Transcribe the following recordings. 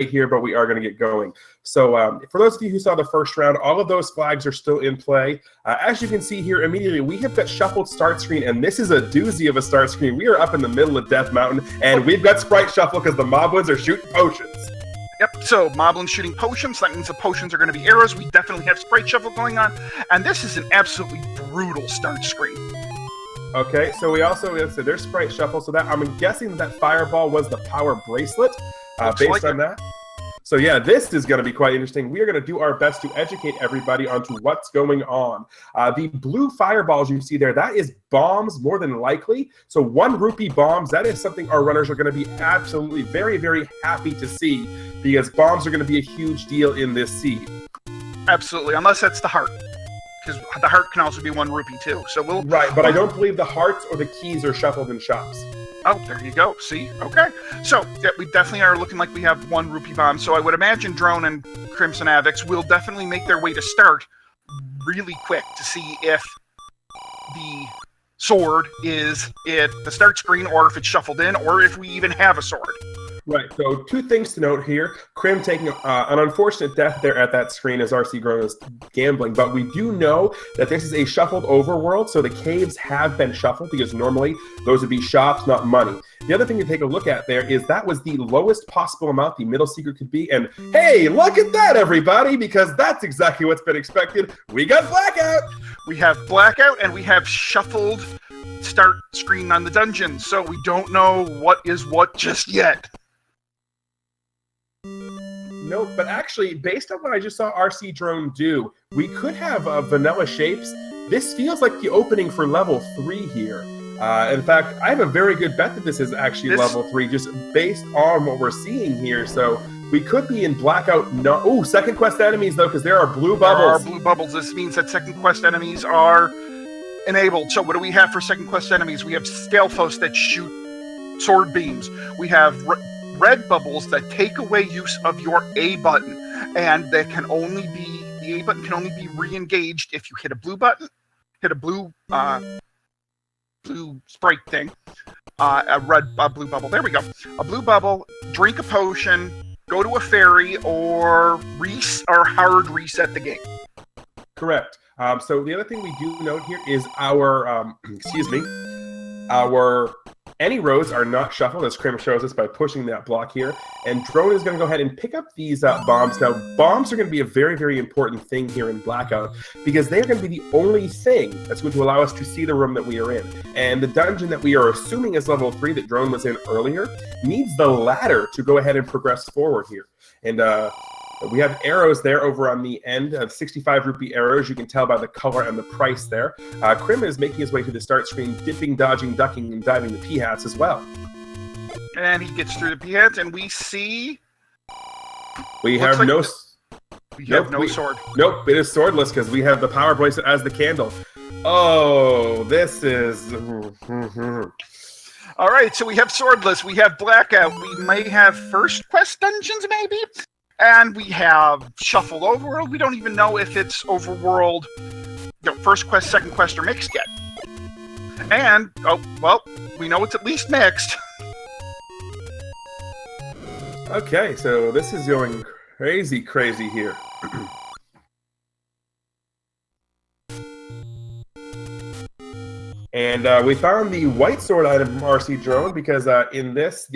here, but we are going to get going. So for those of you who saw the first round, all of those flags are still in play. As you can see here, immediately we have got shuffled start screen, and this is a doozy of a start screen. We are up in the middle of Death Mountain, and we've got sprite shuffle because the moblins are shooting potions. Yep, so moblins shooting potions. That means the potions are going to be arrows. We definitely have sprite shuffle going on, and this is an absolutely brutal start screen. Okay, so we also, so there's sprite shuffle, so that I'm guessing that fireball was the power bracelet based on that. So yeah, this is going to be quite interesting. We are going to do our best to educate everybody onto what's going on. The blue fireballs you see there, that is bombs more than likely. So 1 rupee bombs, that is something our runners are going to be absolutely very, very happy to see, because bombs are going to be a huge deal in this seed. Absolutely, unless that's the heart. Because the heart can also be 1 rupee too. So we'll right, but I don't believe the hearts or the keys are shuffled in shops. Oh, there you go. See? Okay. So, yeah, we definitely are looking like we have 1 rupee bomb. So I would imagine Drone and CrimsonAvix will definitely make their way to start really quick to see if the sword is at the start screen, or if it's shuffled in, or if we even have a sword. Right, so 2 things to note here. Crim taking an unfortunate death there at that screen as rcdrone is gambling, but we do know that this is a shuffled overworld, so the caves have been shuffled, because normally those would be shops, not money. The other thing to take a look at there is that was the lowest possible amount the middle secret could be, and hey, look at that, everybody, because that's exactly what's been expected. We got Blackout! We have Blackout, and we have shuffled start screen on the dungeon, so we don't know what is what just yet. No, but actually, based on what I just saw rcdrone do, we could have vanilla shapes. This feels like the opening for level 3 here. In fact, I have a very good bet that this is actually level 3, just based on what we're seeing here. So we could be in Blackout. No, oh, second quest enemies, though, because there are blue bubbles. There are blue bubbles. This means that second quest enemies are enabled. So what do we have for second quest enemies? We have Scalephos that shoot sword beams. We have red bubbles that take away use of your A button, and that can only be, the A button can only be re-engaged if you hit a blue button, hit a blue blue sprite thing, a blue bubble. There we go. A blue bubble. Drink a potion. Go to a fairy, or hard reset the game. Correct. So the other thing we do note here is our our any roads are not shuffled, as Crim shows us by pushing that block here. And Drone is going to go ahead and pick up these bombs. Now, bombs are going to be a very, very important thing here in Blackout, because they're going to be the only thing that's going to allow us to see the room that we are in. And the dungeon that we are assuming is level 3 that Drone was in earlier needs the ladder to go ahead and progress forward here. And we have arrows there over on the end of 65 rupee arrows. You can tell by the color and the price there. Crim is making his way to the start screen, dipping, dodging, ducking, and diving the p-hats as well. And he gets through the p-hats, and we see... We have no sword. Nope, it is swordless, because we have the power bracelet as the candle. Oh, this is... All right, so we have swordless, we have Blackout, we may have first quest dungeons, maybe? And we have shuffled overworld. We don't even know if it's overworld, first quest, second quest, or mixed yet. And, oh, well, we know it's at least mixed. Okay, so this is going crazy, crazy here. And we found the white sword item from rcdrone, because in this,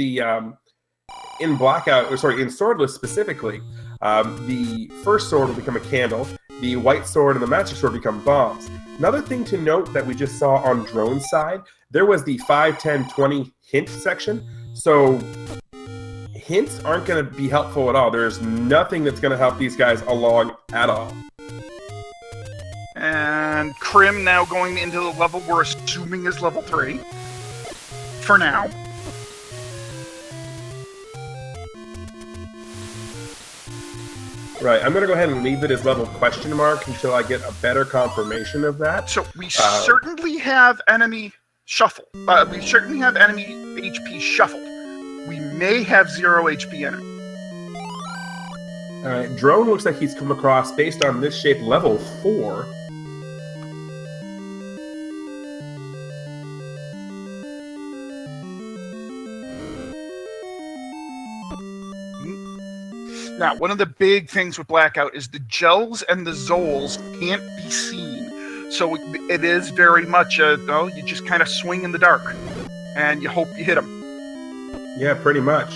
in Blackout, in Swordless specifically, the first sword will become a candle, the white sword and the magic sword become bombs. Another thing to note that we just saw on Drone's side, there was the 5, 10, 20 hint section. So hints aren't going to be helpful at all. There's nothing that's going to help these guys along at all. And Crim now going into the level we're assuming is level 3. For now. Right, I'm going to go ahead and leave it as level question mark until I get a better confirmation of that. So we certainly have enemy shuffle. We certainly have enemy HP shuffled. We may have 0 HP enemy. Alright, Drone looks like he's come across, based on this shape, level 4. Now, one of the big things with Blackout is the gels and the Zols can't be seen. So it is very much you just kind of swing in the dark and you hope you hit them. Yeah, pretty much.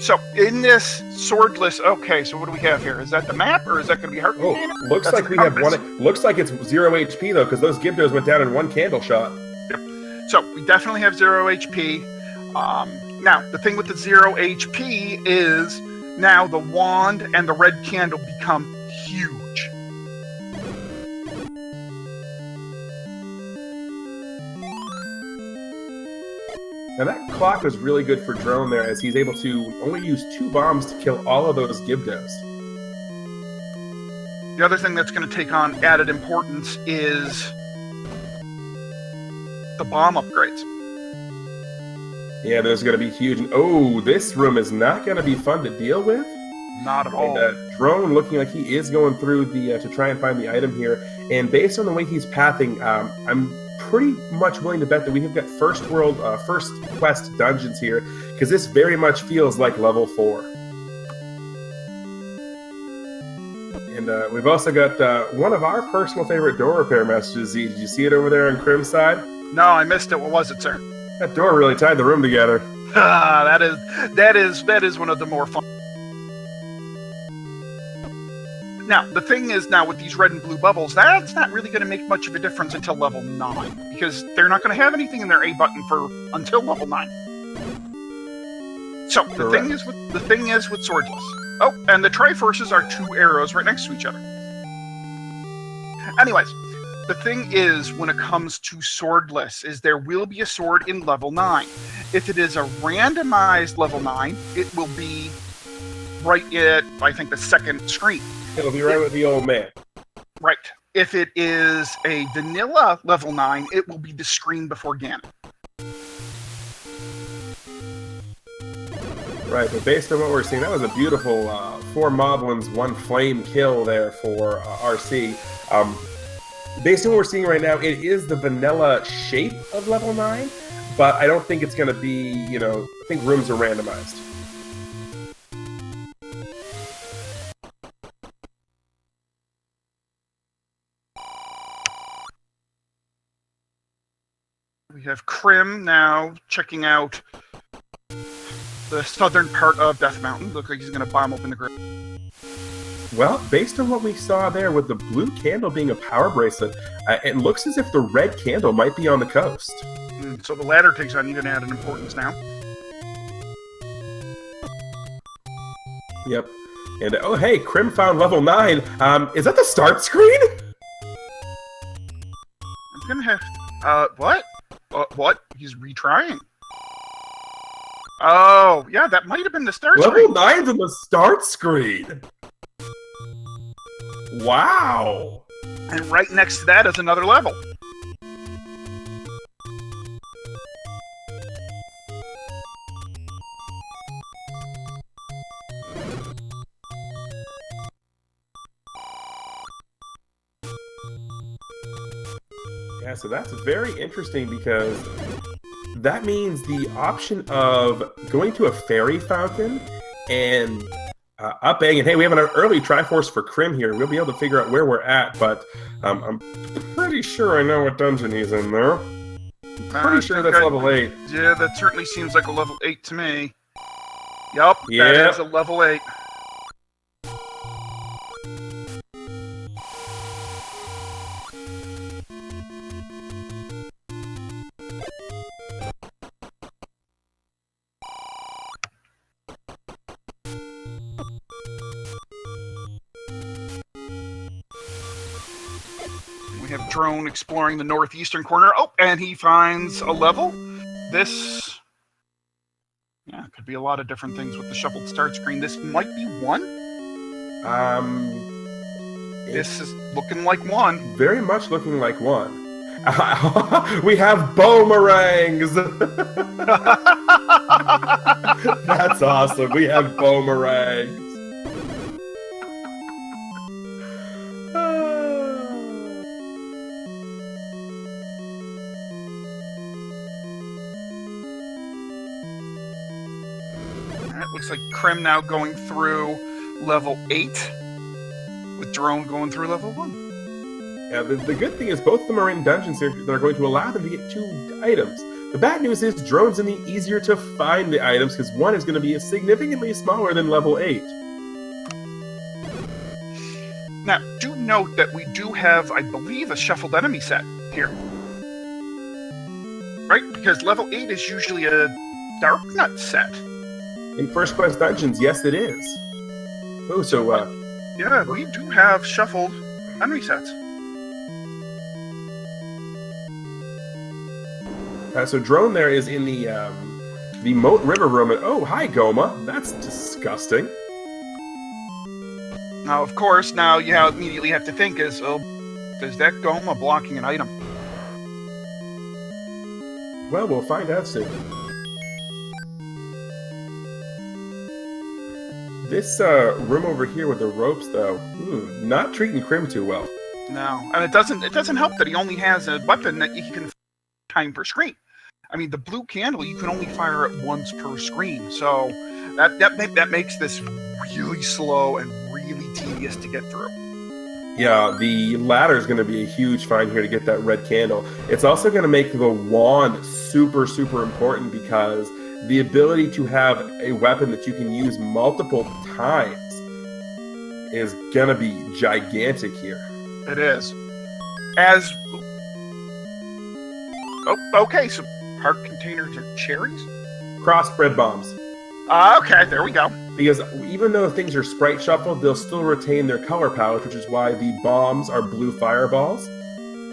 So in this swordless, okay, so what do we have here? Is that the map or is that going to be hard? Oh, looks like we have one. Looks like it's 0 HP though, because those Gibdos went down in one candle shot. Yep. So we definitely have 0 HP. Now, the thing with the 0 HP is now the wand and the red candle become huge. Now that clock was really good for Drone there, as he's able to only use 2 bombs to kill all of those Gibdos. The other thing that's going to take on added importance is the bomb upgrades. Yeah, those are going to be huge. And, oh, this room is not going to be fun to deal with. Not at all. And, Drone looking like he is going through the to try and find the item here. And based on the way he's pathing, I'm pretty much willing to bet that we have got first quest dungeons here, because this very much feels like level 4. And we've also got one of our personal favorite door repair messages. Did you see it over there on Crim's side? No, I missed it. What was it, sir? That door really tied the room together. That is one of the more fun. Now, the thing is, now with these red and blue bubbles, that's not really going to make much of a difference until level 9, because they're not going to have anything in their A button until level 9. So the thing is with swordless. Oh, and the Triforces are 2 arrows right next to each other. Anyways, the thing is, when it comes to swordless, is there will be a sword in level 9. If it is a randomized level 9, it will be right at, I think, the second screen. It'll be right with the old man. Right. If it is a vanilla level 9, it will be the screen before Ganon. Right, but based on what we're seeing, that was a beautiful 4 Moblins, 1 flame kill there for RC. Based on what we're seeing right now, it is the vanilla shape of level 9, but I don't think it's going to be, I think rooms are randomized. We have Crim now checking out the southern part of Death Mountain. Looks like he's going to bomb open the grave. Well, based on what we saw there with the blue candle being a power bracelet, it looks as if the red candle might be on the coast. So the ladder takes on even added importance now. Yep. And, oh, hey, Crim found level 9. Is that the start screen? I'm going to have... what? What? He's retrying. Oh, yeah, that might have been the start screen. Level 9's in the start screen. Wow. And right next to that is another level. Yeah, so that's very interesting, because that means the option of going to a fairy fountain and upping, and hey, we have an early Triforce for Crim here. We'll be able to figure out where we're at, but I'm pretty sure I know what dungeon he's in there. I'm pretty sure that's level 8. Yeah, that certainly seems like a level 8 to me. Yup, that is a level 8. Have Drone exploring the northeastern corner. Oh, and he finds a level. This, yeah, could be a lot of different things with the shuffled start screen. This might be 1. This is looking like 1. Very much looking like 1. We have boomerangs. That's awesome. We have boomerangs. Looks like Crim now going through level 8, with Drone going through level 1. Yeah, the good thing is both of them are in dungeons that are going to allow them to get 2 items. The bad news is Drone's in the easier to find the items because one is going to be significantly smaller than level 8. Now, do note that we do have, I believe, a shuffled enemy set here. Right? Because level 8 is usually a Dark Nut set. In First Quest Dungeons, yes it is. Oh, so, yeah, we do have shuffled enemy sets. So Drone there is in the Moat River room, and oh, hi Goma. That's disgusting. Now, of course, now you immediately have to think is, oh, is that Goma blocking an item? Well, we'll find out soon. This room over here with the ropes, though, not treating Crim too well. No, and it doesn't help that he only has a weapon that he can time per screen. I mean, the blue candle you can only fire it once per screen, so that makes this really slow and really tedious to get through. Yeah, the ladder is going to be a huge find here to get that red candle. It's also going to make the wand super, super important because the ability to have a weapon that you can use multiple times is going to be gigantic here. It is. Oh, okay, so heart containers are cherries? Crossbred bombs. Okay, there we go. Because even though things are sprite shuffled, they'll still retain their color palette, which is why the bombs are blue fireballs.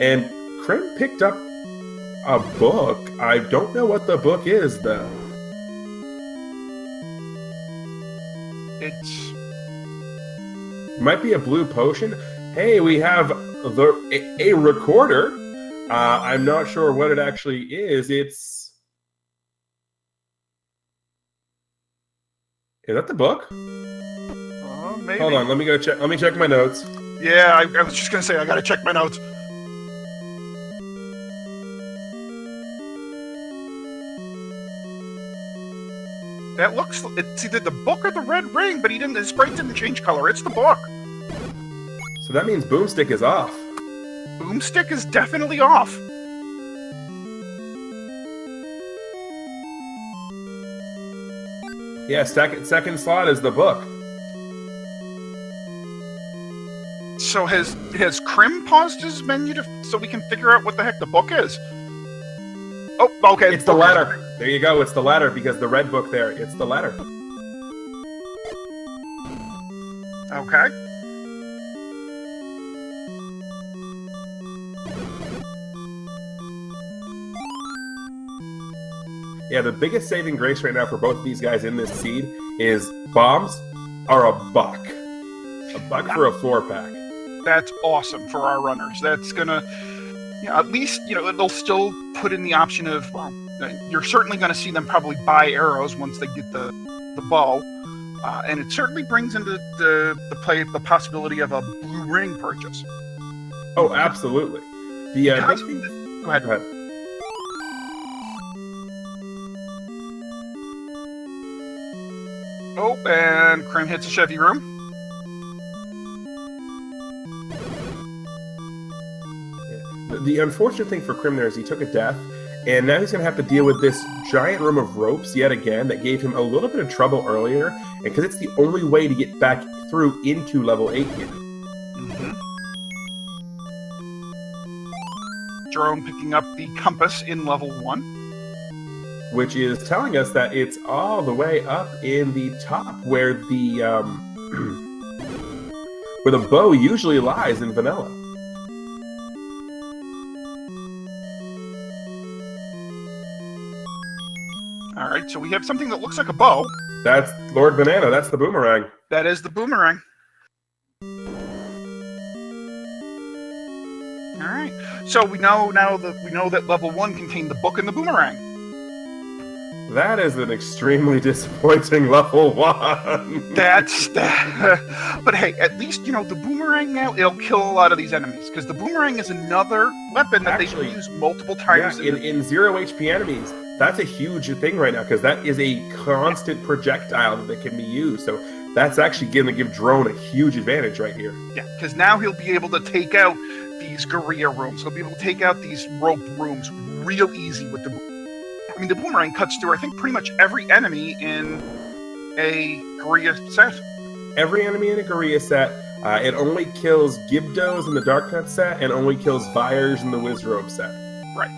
And Crim picked up a book. I don't know what the book is, though. It might be a blue potion. Hey, we have a recorder. I'm not sure what it actually is. Is that the book? Maybe. Hold on, let me go check. Let me check my notes. Yeah, I was just gonna say I gotta check my notes. That looks. It's either the book or the red ring, but the sprite didn't change color. It's the book. So that means Boomstick is off. Boomstick is definitely off. Yeah, second slot is the book. So has Crim paused his menu so we can figure out what the heck the book is? Oh, okay. It's the letter. There you go. It's the letter because the red book there. It's the letter. Okay. Yeah, the biggest saving grace right now for both of these guys in this seed is bombs are a buck. A buck for a 4-pack. That's awesome for our runners. That's gonna, at least, they'll still put in the option of, well, you're certainly gonna see them probably buy arrows once they get the bow. And it certainly brings into the play the possibility of a blue ring purchase. Oh, absolutely. Go ahead. Oh, and Crim hits a Chevy room. The unfortunate thing for Crim there is he took a death, and now he's going to have to deal with this giant room of ropes yet again that gave him a little bit of trouble earlier, and because it's the only way to get back through into level 8 here. Mm-hmm. Drone picking up the compass in level 1. Which is telling us that it's all the way up in the top where the bow usually lies in vanilla. All right, so we have something that looks like a bow. That's Lord Banana. That's the boomerang. That is the boomerang. All right, so we know that level 1 contained the book and the boomerang. That is an extremely disappointing level 1. That's that. But hey, at least, the boomerang now, it'll kill a lot of these enemies. Because the boomerang is another weapon that they can use multiple times. Yeah, in 0 HP enemies, That's a huge thing right now, because that is a constant projectile that can be used. So that's actually going to give Drone a huge advantage right here. Yeah, because now he'll be able to take out these Gorilla rooms. He'll be able to take out these rope rooms real easy with the... I mean, the boomerang cuts through, I think, pretty much every enemy in a Gorilla set. Every enemy in a Gorilla set. It only kills Gibdos in the Darknut set, and only kills Fires in the Wizrobe set. Right.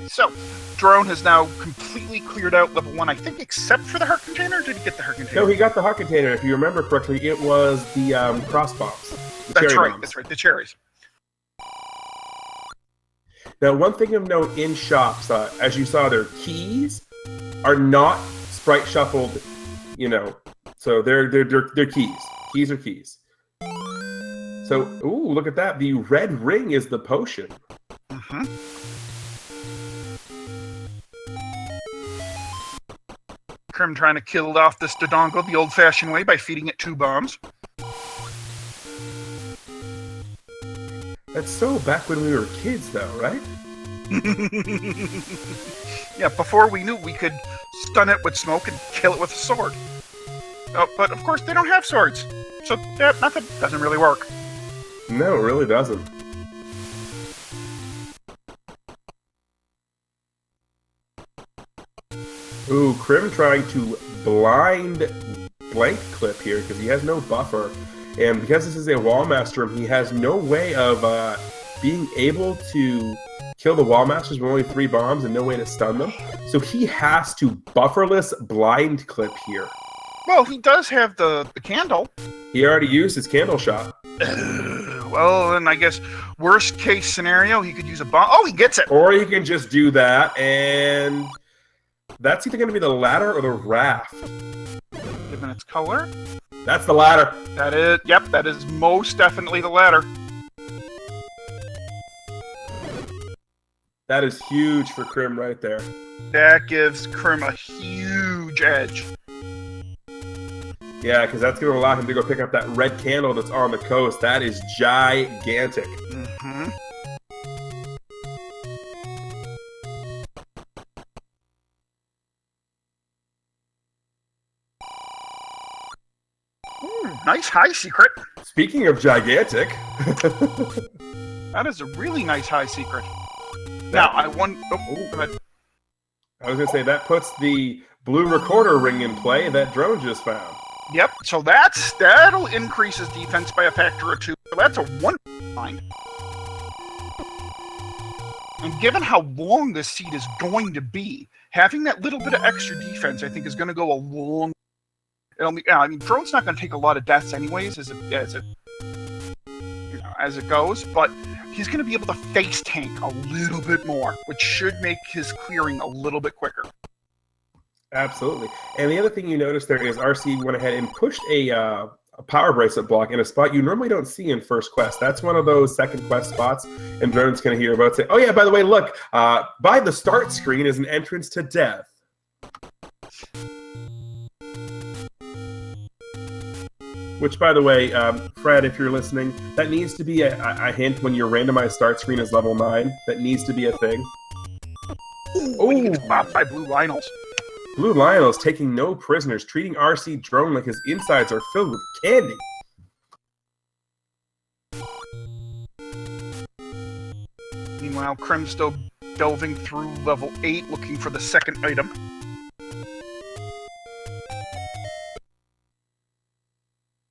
So, Drone has now completely cleared out level 1, I think, except for the heart container. Did he get the heart container? No, he got the heart container. If you remember correctly, it was the cross bombs. That's right. That's right. The cherries. Now, one thing of note in shops, as you saw, their keys are not sprite shuffled. You know, so they're keys. Keys are keys. So, ooh, look at that. The red ring is the potion. Mm-hmm. Crim trying to kill off this Dodongo the old-fashioned way by feeding it 2 bombs. That's so back when we were kids, though, right? Yeah, before we knew we could stun it with smoke and kill it with a sword. Oh, but of course they don't have swords, so that doesn't really work. No, it really doesn't. Ooh, Crim trying to blind blank clip here because he has no buffer. And because this is a wall master, he has no way of being able to kill the wall masters with only 3 bombs and no way to stun them. So he has to bufferless blind clip here. Well, he does have the candle. He already used his candle shot. Well, then I guess worst case scenario, he could use a bomb. Oh, he gets it! Or he can just do that, and that's either going to be the ladder or the raft. Given its color? That's the ladder. That is, yep, that is most definitely the ladder. That is huge for Crim right there. That gives Crim a huge edge. Yeah, because that's going to allow him to go pick up that red candle that's on the coast. That is gigantic. Mm-hmm. Nice high secret. Speaking of gigantic. That is a really nice high secret. Now, I want... Oh, go ahead. I was going to say, that puts the blue recorder ring in play that Drone just found. Yep, so that'll increase his defense by a factor of 2. So that's a 1 line. And given how long this seed is going to be, having that little bit of extra defense, I think, is going to go a long... I mean, Drone's not going to take a lot of deaths anyways, as it goes, but he's going to be able to face tank a little bit more, which should make his clearing a little bit quicker. Absolutely. And the other thing you notice there is RC went ahead and pushed a power bracelet block in a spot you normally don't see in first quest. That's one of those second quest spots, and Drone's going to hear about it. Say, oh yeah, by the way, look, by the start screen is an entrance to death. Which, by the way, Fred, if you're listening, that needs to be a hint when your randomized start screen is level 9. That needs to be a thing. Oh, he gets popped by Blue Lionels. Blue Lionels taking no prisoners, treating RC Drone like his insides are filled with candy. Meanwhile, Crim's still delving through level 8, looking for the second item.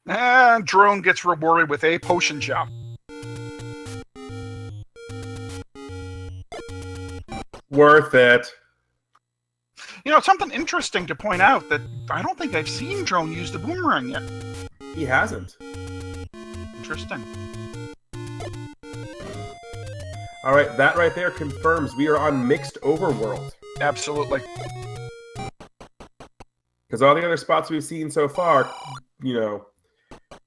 And Drone gets rewarded with a potion shop. Worth it. You know, something interesting to point out that I don't think I've seen Drone use the boomerang yet. He hasn't. Interesting. All right, that right there confirms we are on mixed overworld. Absolutely. Because all the other spots we've seen so far, you know,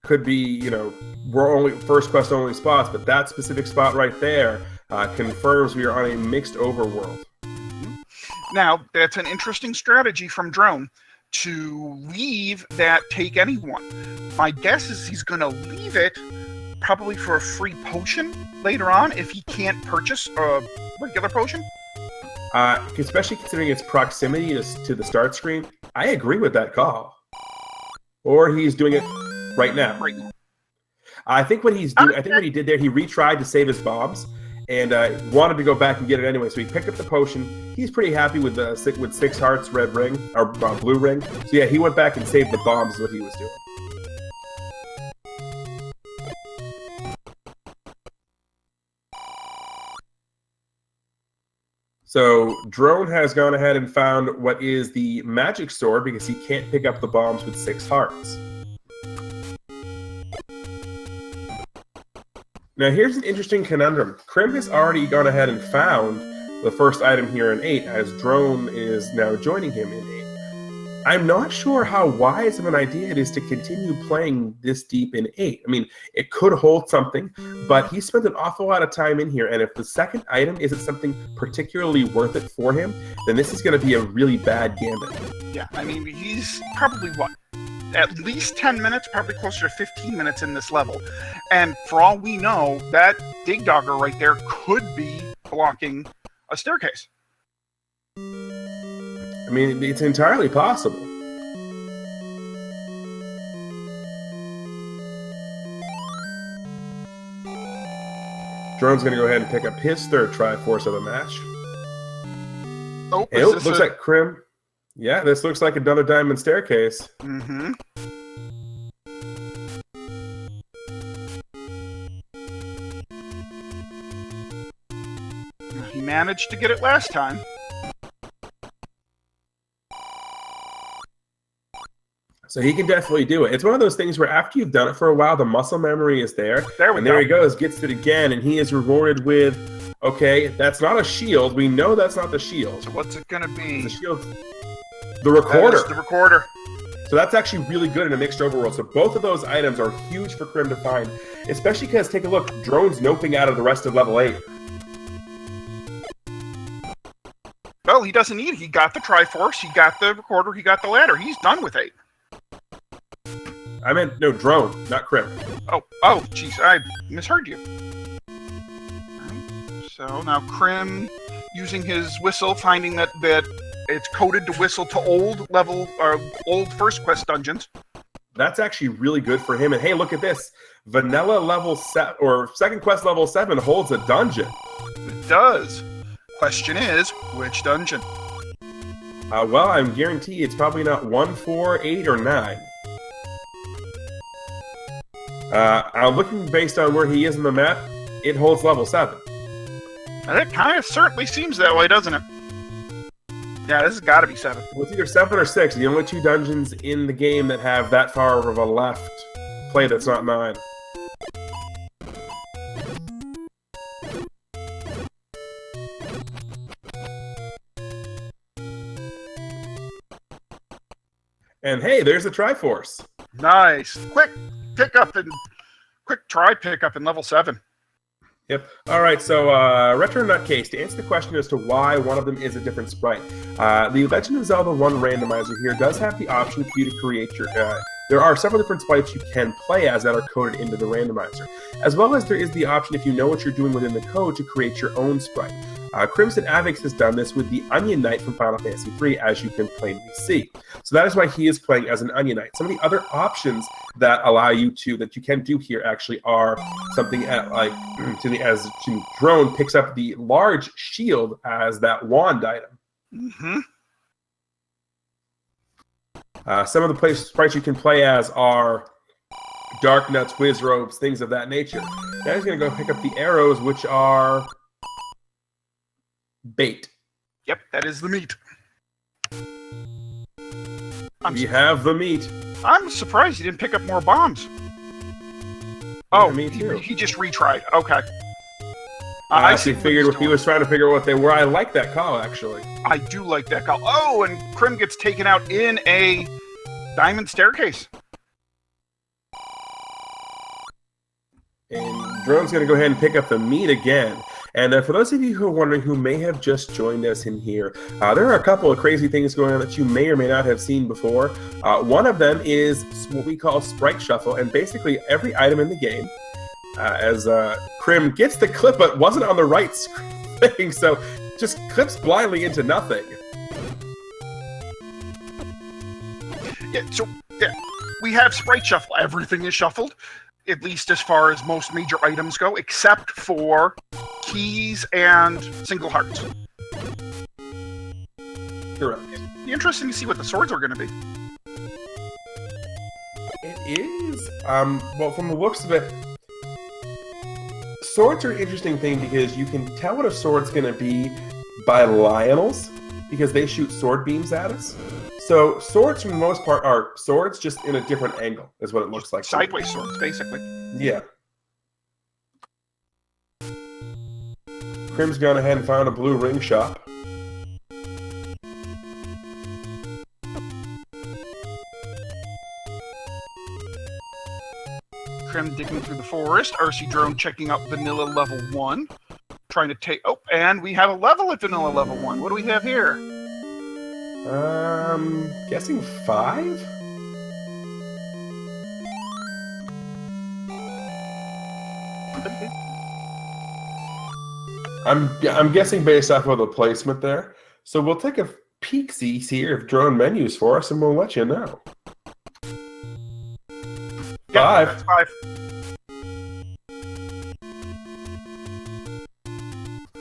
could be, you know, we're only first quest only spots, but that specific spot right there confirms we are on a mixed overworld. Now, that's an interesting strategy from Drone, to leave that take anyone. My guess is he's going to leave it probably for a free potion later on if he can't purchase a regular potion. Especially considering its proximity to the start screen, I agree with that call. Or he's doing it right now. Right now. I think what he's doing. I think what he did there, he retried to save his bombs, and wanted to go back and get it anyway. So he picked up the potion. He's pretty happy with the 6 hearts, red ring or blue ring. So yeah, he went back and saved the bombs. Is what he was doing. So Drone has gone ahead and found what is the magic sword because he can't pick up the bombs with 6 hearts. Now here's an interesting conundrum. Crim has already gone ahead and found the first item here in 8, as Drone is now joining him in 8. I'm not sure how wise of an idea it is to continue playing this deep in 8. I mean, it could hold something, but he spent an awful lot of time in here, and if the second item isn't something particularly worth it for him, then this is going to be a really bad gambit. Yeah, I mean, he's probably, what, at least 10 minutes, probably closer to 15 minutes in this level. And for all we know, that Dig Dogger right there could be blocking a staircase. I mean, it's entirely possible. Drone's going to go ahead and pick up his third Triforce of the match. Oh, it looks like Crim. Yeah, this looks like another diamond staircase. Mm-hmm. He managed to get it last time. So he can definitely do it. It's one of those things where after you've done it for a while, the muscle memory is there. There he goes, gets it again, and he is rewarded with, okay, that's not a shield. We know that's not the shield. So what's it going to be? The shield. The recorder. The recorder. So that's actually really good in a mixed overworld. So both of those items are huge for Crim to find, especially because, take a look, Drone's noping out of the rest of level 8. Well, he doesn't need it. He got the Triforce, he got the recorder, he got the ladder. He's done with 8. I meant, no, Drone, not Crim. Oh, jeez, I misheard you. Right. So now Crim, using his whistle, finding that it's coded to whistle to old first quest dungeons. That's actually really good for him. And hey, look at this. Vanilla level 7, or second quest level 7 holds a dungeon. It does. Question is, which dungeon? Well, I'm guaranteed it's probably not 1, 4, 8, or 9. I'm looking based on where he is in the map, it holds level 7. It kind of certainly seems that way, doesn't it? Yeah, this has got to be 7. Well, it's either 7 or 6. The only 2 dungeons in the game that have that far of a left play that's not 9. And hey, there's a Triforce. Nice. Quick try pickup in level 7. Yep. All right, so Retro Nutcase, to answer the question as to why one of them is a different sprite, the Legend of Zelda 1 randomizer here does have the option for you to create your... there are several different sprites you can play as that are coded into the randomizer, as well as there is the option, if you know what you're doing within the code, to create your own sprite. CrimsonAvix has done this with the Onion Knight from Final Fantasy III, as you can plainly see. So that is why he is playing as an Onion Knight. Some of the other options that allow you to, that you can do here actually are something like, as Drone picks up the large shield as that wand item. Mm-hmm. Some of the sprites you can play as are Dark Nuts, Whiz Robes, things of that nature. Now he's going to go pick up the arrows, which are bait. Yep, that is the meat. We have the meat. I'm surprised he didn't pick up more bombs. Oh, me too. He just retried. Okay. I actually figured he was trying to figure out what they were. I like that call, actually. I do like that call. Oh, and Crim gets taken out in a diamond staircase. And Drone's going to go ahead and pick up the meat again. And for those of you who are wondering who may have just joined us in here, there are a couple of crazy things going on that you may or may not have seen before. One of them is what we call Sprite Shuffle, and basically every item in the game, as Crim gets the clip but wasn't on the right thing, so just clips blindly into nothing. Yeah, we have Sprite Shuffle. Everything is shuffled, at least as far as most major items go, except for keys and single hearts. Correct. It'd be interesting to see what the swords are going to be. It is, well, from the looks of it, swords are an interesting thing because you can tell what a sword's going to be by Lionels, because they shoot sword beams at us. So swords, for the most part, are swords just in a different angle, is what it looks like. Sideways swords, basically. Yeah. Crim's gone ahead and found a blue ring shop. Crim digging through the forest. rcdrone checking out vanilla level 1. Trying to take... Oh, and we have a level at vanilla level 1. What do we have here? Guessing 5? I'm guessing based off of the placement there. So we'll take a peek-see here of drone menus for us, and we'll let you know. Yeah, that's 5.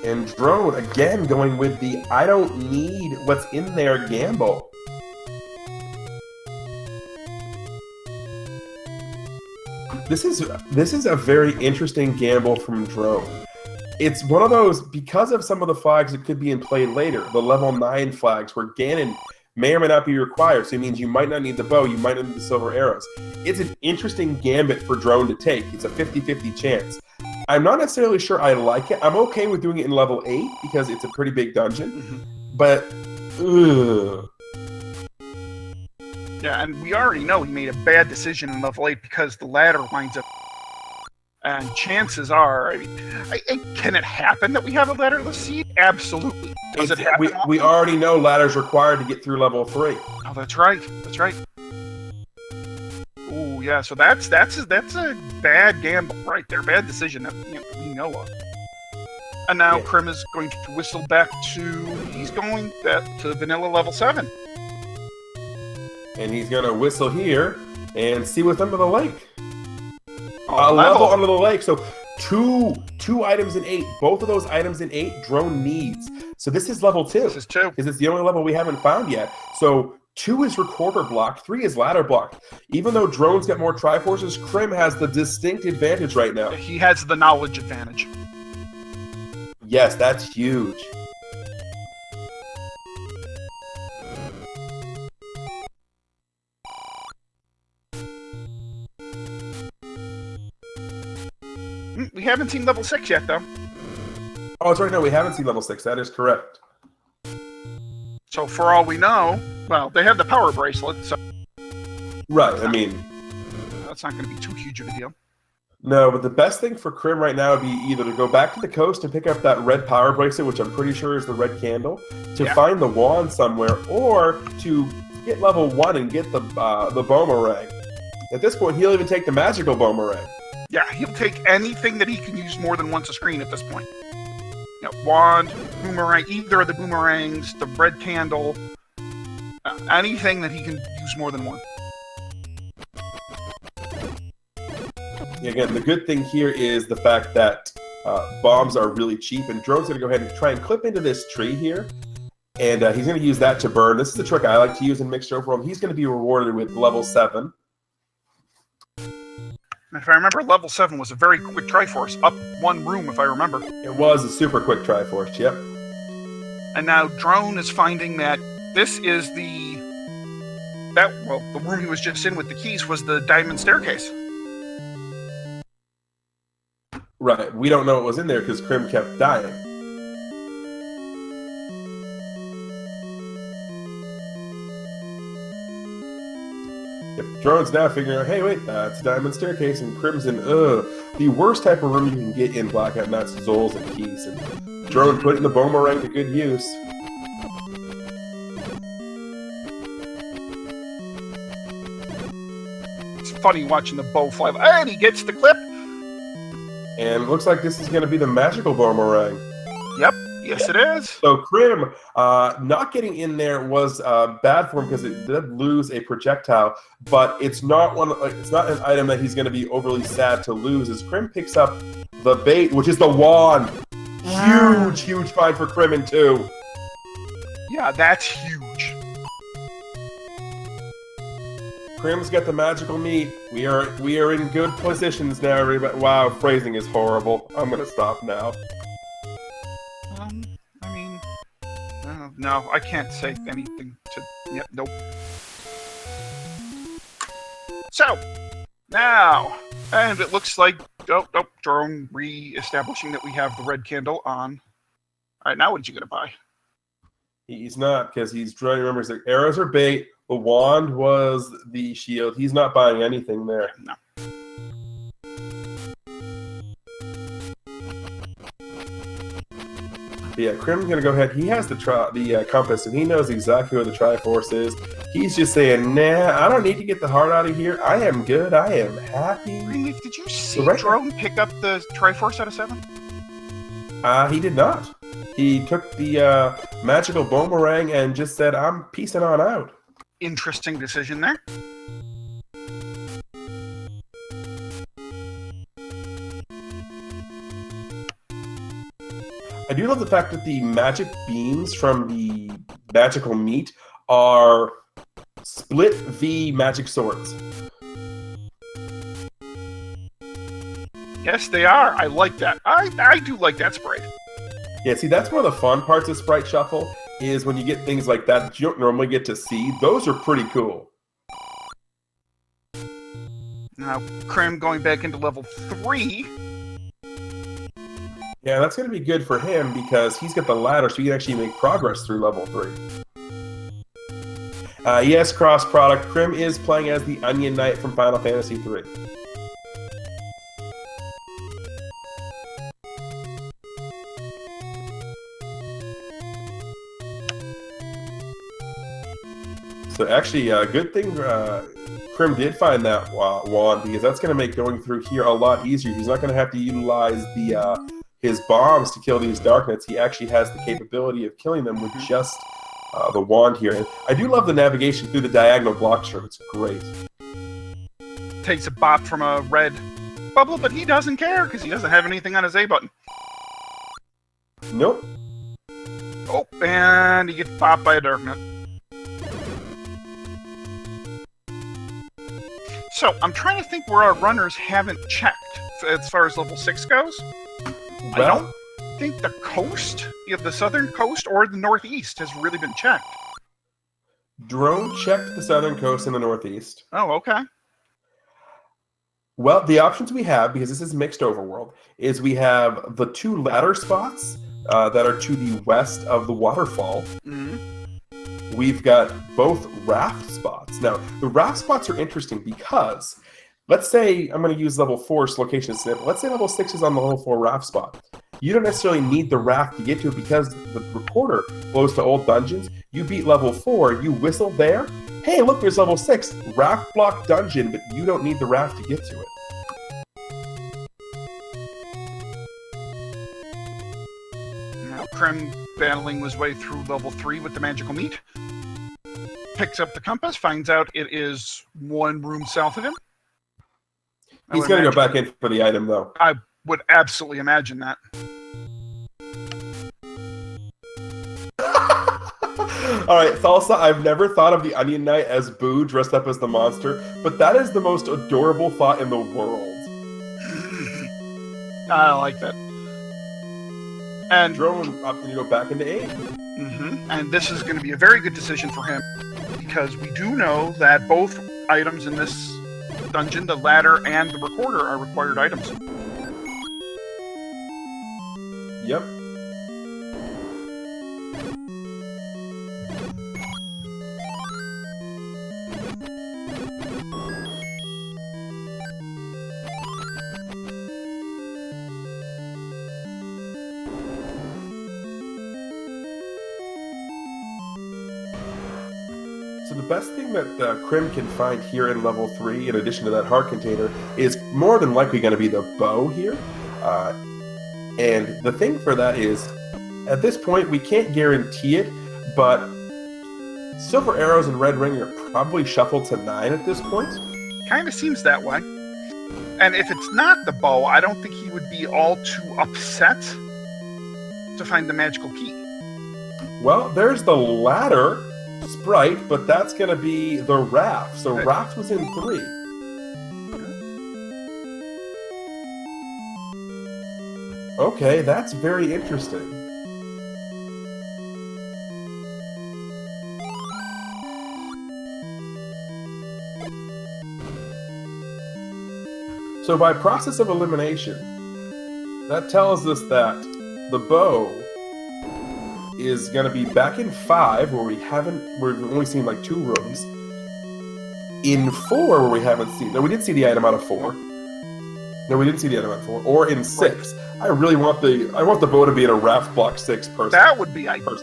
And drone, again, going with the I don't need what's in there gamble. This is a very interesting gamble from drone. It's one of those, because of some of the flags that could be in play later, the level 9 flags where Ganon may or may not be required, so it means you might not need the bow, you might not need the silver arrows. It's an interesting gambit for drone to take. It's a 50-50 chance. I'm not necessarily sure I like it. I'm okay with doing it in level 8 because it's a pretty big dungeon, but ugh. Yeah, and we already know he made a bad decision in level 8 because the ladder winds up. And chances are, I mean, can it happen that we have a ladderless seed? Absolutely. Does it happen? We already know ladders required to get through level 3. Oh, that's right. That's right. Ooh, yeah. So that's a bad gamble right there. Bad decision that we know of. And now Crim is going to whistle back to. He's going back to vanilla level 7. And he's gonna whistle here and see what's under the lake. Oh, a level under the lake. So two items in 8. Both of those items in 8, drone needs. So this is level 2. This is 2. Because it's the only level we haven't found yet. So 2 is recorder blocked, 3 is ladder blocked. Even though drone's got more Triforces, Crim has the distinct advantage right now. He has the knowledge advantage. Yes, that's huge. We haven't seen level 6 yet, though. Oh, that's right. No, we haven't seen level 6. That is correct. So for all we know, well, they have the power bracelet, so... Right, I mean... That's not going to be too huge of a deal. No, but the best thing for Crim right now would be either to go back to the coast and pick up that red power bracelet, which I'm pretty sure is the red candle, to find the wand somewhere, or to get level 1 and get the boomerang. At this point, he'll even take the magical boomerang. Yeah, he'll take anything that he can use more than once a screen at this point. You know, wand, boomerang, either of the boomerangs, the red candle, anything that he can use more than one. Again, the good thing here is the fact that bombs are really cheap, and drone's going to go ahead and try and clip into this tree here, and he's going to use that to burn. This is the trick I like to use in Mixed Overworld. He's going to be rewarded with level 7. If I remember, level 7 was a very quick Triforce, up 1 room, if I remember. It was a super quick Triforce, yep. And now Drone is finding that this is the room he was just in with the keys was the diamond staircase. Right, we don't know what was in there because Crim kept dying. Yep, Drone's now figuring out, hey, wait, that's a diamond staircase and Crimson, the worst type of room you can get in Blackout, and that's Zols and Keys. And Drone putting the boomerang to good use. It's funny watching the bow fly, and he gets the clip. And it looks like this is going to be the magical boomerang. Yep, yes it is. So Crim, not getting in there was bad for him because it did lose a projectile, but it's not it's not an item that he's going to be overly sad to lose. As Crim picks up the bait, which is the wand, huge find for Crim in 2. Yeah, that's huge. Crim's got the magical meat. We are in good positions now, everybody. Wow, phrasing is horrible. I'm gonna stop now. I mean, no, I can't say anything to. Yep, nope. So now, and it looks like drone re-establishing that we have the red candle on. All right, now what did you gonna buy? He's not, because he's trying to remember. The arrows are bait. The wand was the shield. He's not buying anything there. No. But yeah, Crim's gonna go ahead. He has the compass, and he knows exactly where the Triforce is. He's just saying, nah, I don't need to get the heart out of here. I am good. I am happy. Greenleaf, did you see Drone pick up the Triforce out of 7? He did not. He took the magical boomerang and just said, I'm peacing on out. Interesting decision there. I do love the fact that the magic beams from the magical meat are split V magic swords. Yes, they are. I like that. I do like that sprite. Yeah, see, that's one of the fun parts of Sprite Shuffle, is when you get things like that you don't normally get to see. Those are pretty cool. Now, Crim going back into level 3. Yeah, that's going to be good for him because he's got the ladder, so he can actually make progress through level 3. Yes, cross-product. Crim is playing as the Onion Knight from Final Fantasy III. So actually, good thing Crim did find that wand, because that's going to make going through here a lot easier. He's not going to have to utilize his bombs to kill these Darknets. He actually has the capability of killing them with just the wand here. And I do love the navigation through the diagonal block string. It's great. Takes a bop from a red bubble, but he doesn't care because he doesn't have anything on his A button. Nope. Oh, and he gets bopped by a Darknet. So, I'm trying to think where our runners haven't checked as far as level 6 goes. Well, I don't think the coast, the southern coast or the northeast has really been checked. Drone checked the southern coast and the northeast. Oh, okay. Well, the options we have, because this is mixed overworld, is we have the 2 ladder spots that are to the west of the waterfall. Mm-hmm. We've got both raft spots. Now, the raft spots are interesting because, let's say, I'm going to use level 4's location as an example. Let's say level 6 is on the level 4 raft spot. You don't necessarily need the raft to get to it because the recorder blows to old dungeons. You beat level 4, you whistle there. Hey, look, there's level 6, raft block dungeon, but you don't need the raft to get to it. Now, Crim battling his way through level 3 with the magical meat. Picks up the compass, finds out it is 1 room south of him. He's going to go back in for the item, though. I would absolutely imagine that. All right, Salsa, I've never thought of the Onion Knight as Boo dressed up as the monster, but that is the most adorable thought in the world. I like that. And Drone opting to go back into aid. Mm-hmm. And this is going to be a very good decision for him, because we do know that both items in this dungeon, the ladder and the recorder, are required items. Yep. the best thing that Crim can find here in level 3, in addition to that heart container, is more than likely going to be the bow here. And the thing for that is, at this point, we can't guarantee it, but silver arrows and red ring are probably shuffled to 9 at this point. Kind of seems that way. And if it's not the bow, I don't think he would be all too upset to find the magical key. Well, there's the ladder sprite, but that's going to be the raft. So raft was in 3. Okay, that's very interesting. So by process of elimination, that tells us that the bow is going to be back in 5, where we've only seen like 2 rooms. In 4, where we haven't seen. No, we did see the item out of 4. No, we didn't see the item out of 4. Or in 6. I really want the bow to be in a raft block 6 person. That would be ideal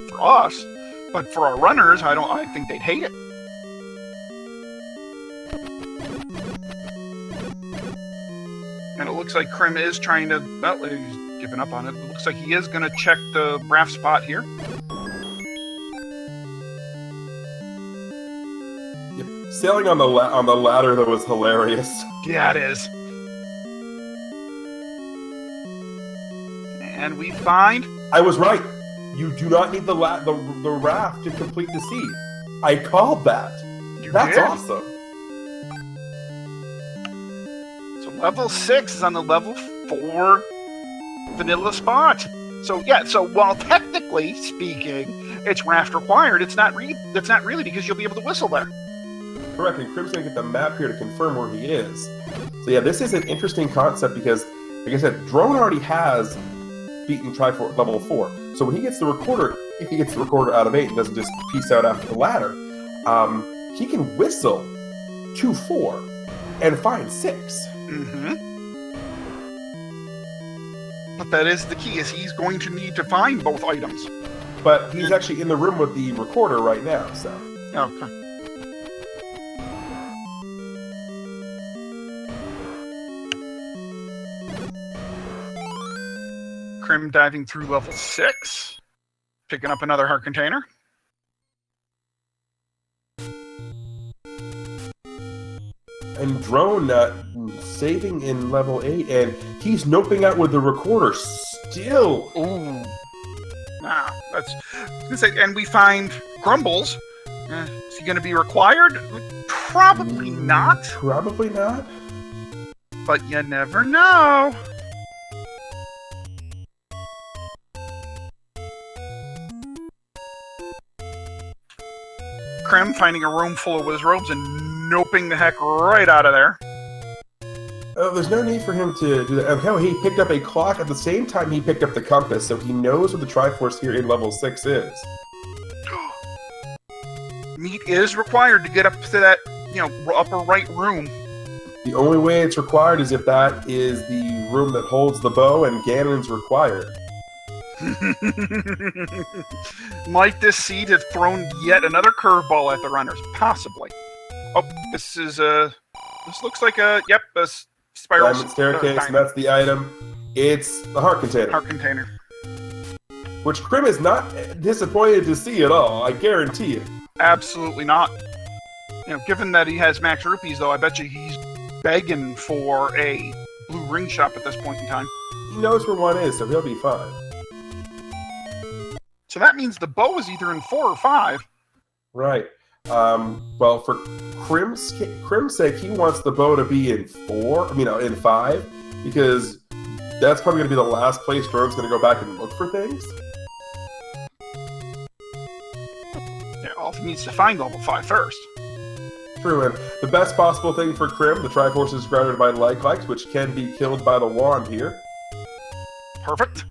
for us, but for our runners, I think they'd hate it. And it looks like Crim is trying to. Well, he's giving up on it. It looks like he is going to check the raft spot here. Yep. Sailing on the ladder, that was hilarious. Yeah, it is. And we find. I was right. You do not need the raft to complete the seed. I called that. That's awesome. Level 6 is on the level 4 vanilla spot. So while technically speaking, it's raft required, it's not really because you'll be able to whistle there. Correct, and Crim's going to get the map here to confirm where he is. So yeah, this is an interesting concept because, like I said, Drone already has beaten Triforce level 4. So when he gets the recorder, if he gets the recorder out of 8 and doesn't just peace out after the ladder, he can whistle to 4 and find 6. But that is the key, is he's going to need to find both items. But he's actually in the room with the recorder right now, so. Okay. Crim diving through level 6, picking up another heart container. And Drone saving in level 8, and he's noping out with the recorder still. Ooh. Nah, and we find Grumbles. Is he going to be required? Probably not. Probably not. But you never know. Crim finding a room full of wizrobes and noping the heck right out of there. Oh, there's no need for him to do that. Okay, he picked up a clock at the same time he picked up the compass, so he knows what the Triforce here in level 6 is. Meat is required to get up to that, upper right room. The only way it's required is if that is the room that holds the bow, and Ganon's required. Might this seed have thrown yet another curveball at the runners? Possibly. Oh, this looks like a spiral diamond staircase, and that's the item. It's the heart container. Heart container. Which Crim is not disappointed to see at all, I guarantee you. Absolutely not. Given that he has max rupees, though, I bet you he's begging for a blue ring shop at this point in time. He knows where one is, so he'll be fine. So that means the bow is either in 4 or 5. Right. Well, for Crim's sake, he wants the bow to be in 5, because that's probably going to be the last place Drone's going to go back and look for things. Yeah, all he needs to find level 5 first. True, and the best possible thing for Crim, the Triforce is grounded by Likes, which can be killed by the wand here. Perfect.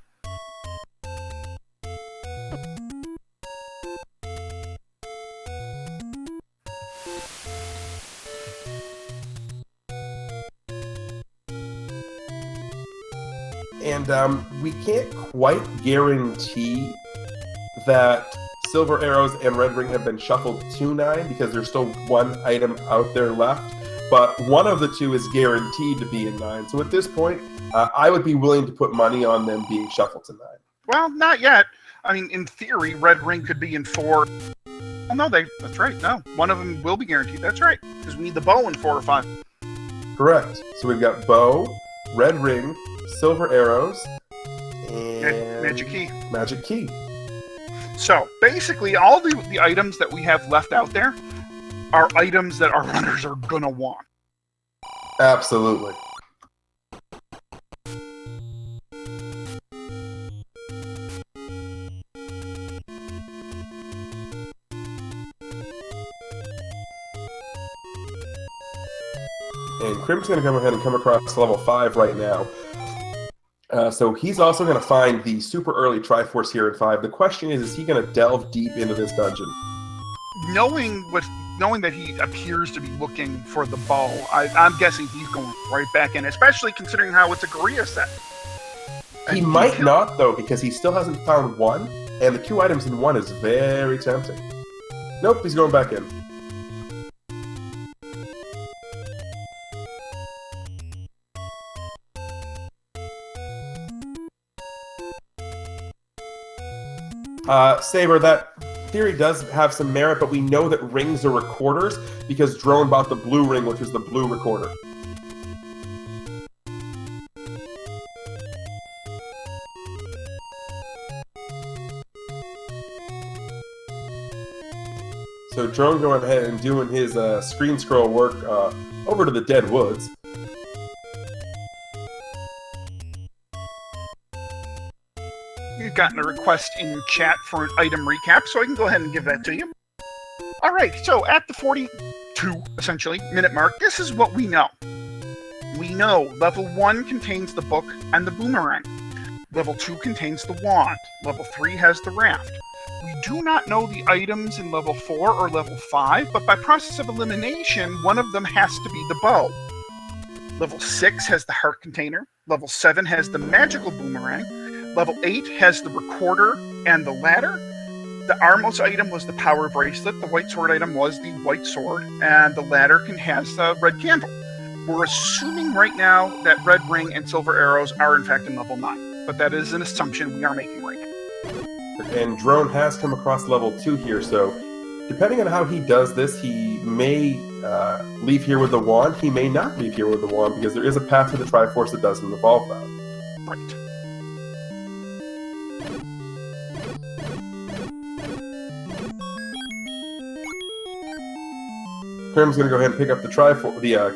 And we can't quite guarantee that Silver Arrows and Red Ring have been shuffled to 9 because there's still one item out there left. But one of the two is guaranteed to be in 9. So at this point, I would be willing to put money on them being shuffled to 9. Well, not yet. I mean, in theory, Red Ring could be in 4. Oh, no, that's right. No, one of them will be guaranteed. That's right. Because we need the bow in 4 or 5. Correct. So we've got bow, Red Ring, Silver Arrows, and Magic Key. Magic Key. So basically, all the items that we have left out there are items that our runners are gonna want. Absolutely. And Crim's going to go ahead and come across level 5 right now. So he's also going to find the super early Triforce here in 5. The question is he going to delve deep into this dungeon? Knowing that he appears to be looking for the bow, I'm guessing he's going right back in, especially considering how it's a Korea set. He might not, though, because he still hasn't found 1, and the 2 items in 1 is very tempting. Nope, he's going back in. Saber, that theory does have some merit, but we know that rings are recorders because Drone bought the blue ring, which is the blue recorder. So Drone going ahead and doing his screen scroll work over to the Dead Woods. We've gotten a request in chat for an item recap, so I can go ahead and give that to you. Alright, so at the 42, essentially, minute mark, this is what we know. We know level 1 contains the book and the boomerang. Level 2 contains the wand. Level 3 has the raft. We do not know the items in level 4 or level 5, but by process of elimination, one of them has to be the bow. Level 6 has the heart container. Level 7 has the magical boomerang. Level 8 has the recorder and the ladder. The Armos item was the power bracelet. The white sword item was the white sword. And the ladder has the red candle. We're assuming right now that red ring and silver arrows are in fact in level 9. But that is an assumption we are making right now. And Drone has come across level 2 here, so depending on how he does this, he may leave here with the wand. He may not leave here with the wand because there is a path to the Triforce that doesn't involve that. Right. Crim's going to go ahead and pick up the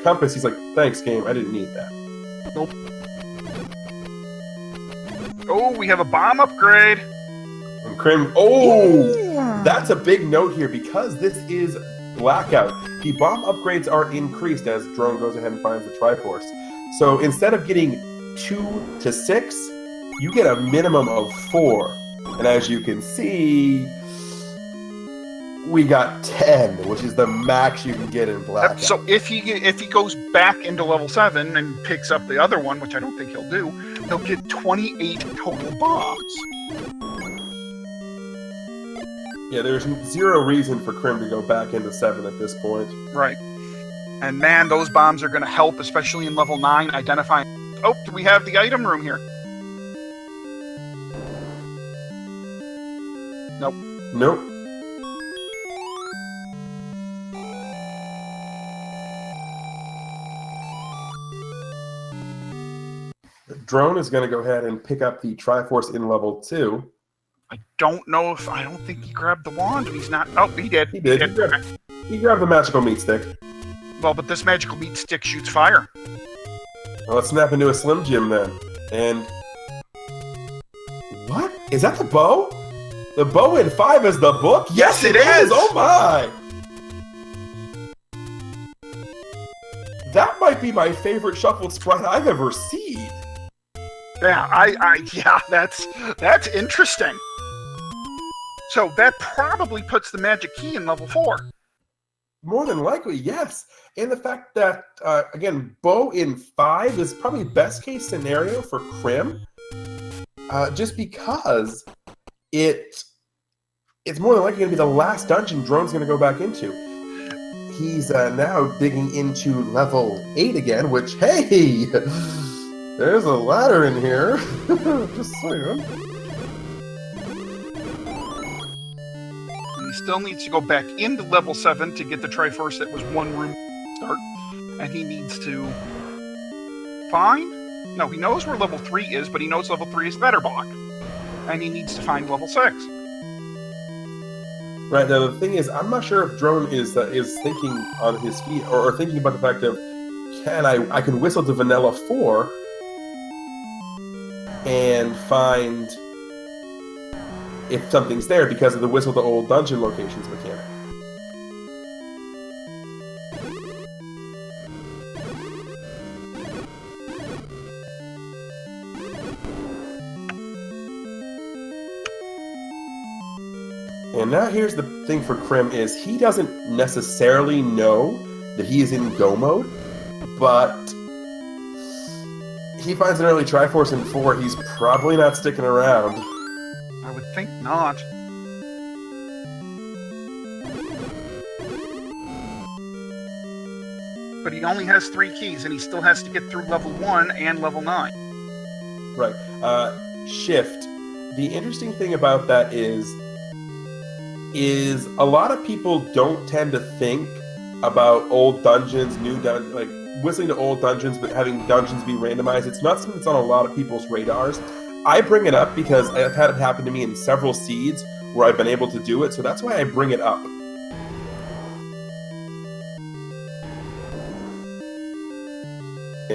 compass. He's like, thanks, game. I didn't need that. Nope. Oh, we have a bomb upgrade. And Crim, that's a big note here because this is Blackout. The bomb upgrades are increased as Drone goes ahead and finds the Triforce. So instead of getting 2 to 6, you get a minimum of 4. And as you can see, we got 10, which is the max you can get in Blackout. So if he goes back into level 7 and picks up the other one, which I don't think he'll do, he'll get 28 total bombs. Yeah, there's 0 reason for Crim to go back into 7 at this point. Right. And man, those bombs are going to help, especially in level 9, identifying... Oh, do we have the item room here? Nope. Nope. Drone is going to go ahead and pick up the Triforce in level 2. I don't think he grabbed the wand. He's not... Oh, he did. He did. He grabbed the magical meat stick. Well, but this magical meat stick shoots fire. Well, let's snap into a Slim Jim then. And... What? Is that the bow? The bow in 5 is the book? Yes, it is! Oh my! That might be my favorite shuffled sprite I've ever seen. Yeah, that's interesting. So that probably puts the magic key in level 4. More than likely, yes. And the fact that, again, bow in 5 is probably best case scenario for Crim, just because it it's more than likely going to be the last dungeon Drone's going to go back into. He's now digging into level 8 again, which, hey, there's a ladder in here. Just saying. And he still needs to go back into level 7 to get the Triforce that was one room start. And he needs to find... No, he knows where level 3 is, but he knows level 3 is ladder block. And he needs to find level 6. Right, now the thing is, I'm not sure if Drone is thinking on his feet, or thinking about the fact of, I can whistle to Vanilla 4 and find if something's there because of the whistle to old dungeon locations mechanic. And now here's the thing for Crim is he doesn't necessarily know that he is in Go mode, but he finds an early Triforce in 4, he's probably not sticking around. I would think not. But he only has 3 keys, and he still has to get through level 1 and level 9. Right. Shift. The interesting thing about that is a lot of people don't tend to think about old dungeons, like whistling to old dungeons, but having dungeons be randomized. It's not something that's on a lot of people's radars. I bring it up because I've had it happen to me in several seeds where I've been able to do it, so that's why I bring it up.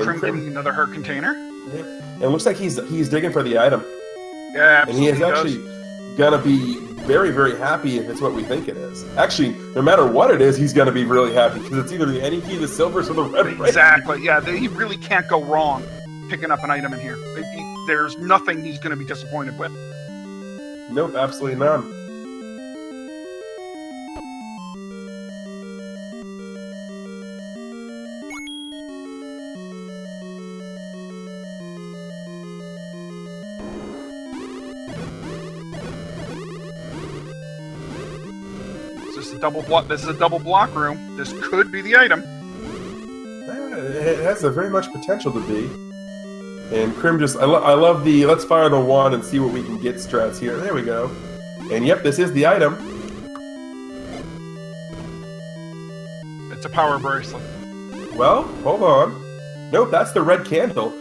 Crim getting another heart container. Yeah. And it looks like he's digging for the item. Yeah, absolutely. And he is actually gonna be very, very happy if it's what we think it is. Actually, no matter what it is, he's going to be really happy because it's either the any key, the silvers, or the red. Exactly. Yeah, he really can't go wrong picking up an item in here. There's nothing he's going to be disappointed with. Nope, absolutely none. This is a double block room. This could be the item. It has a very much potential to be. And Crim just, I love the let's fire the wand and see what we can get strats here. There we go. And yep, this is the item. It's a power bracelet. Well, hold on. Nope, that's the red candle.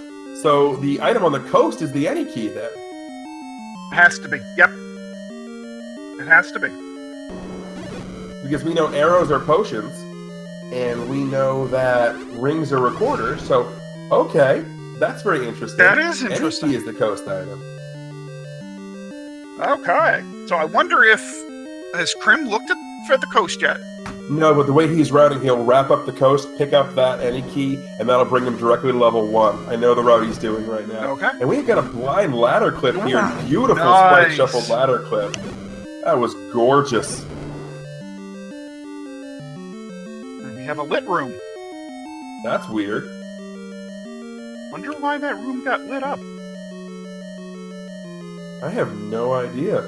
So the item on the coast is the any key then. It has to be. Yep. It has to be. Because we know arrows are potions, and we know that rings are recorders, so, okay, that's very interesting. That is interesting. Any key is the coast item. Okay, so I wonder if, has Crim looked for the coast yet? No, but the way he's routing, he'll wrap up the coast, pick up that any key, and that'll bring him directly to level 1. I know the route he's doing right now. Okay. And we've got a blind ladder clip here, beautiful nice. Sprite shuffled ladder clip. That was gorgeous. We have a lit room. That's weird. Wonder why that room got lit up. I have no idea.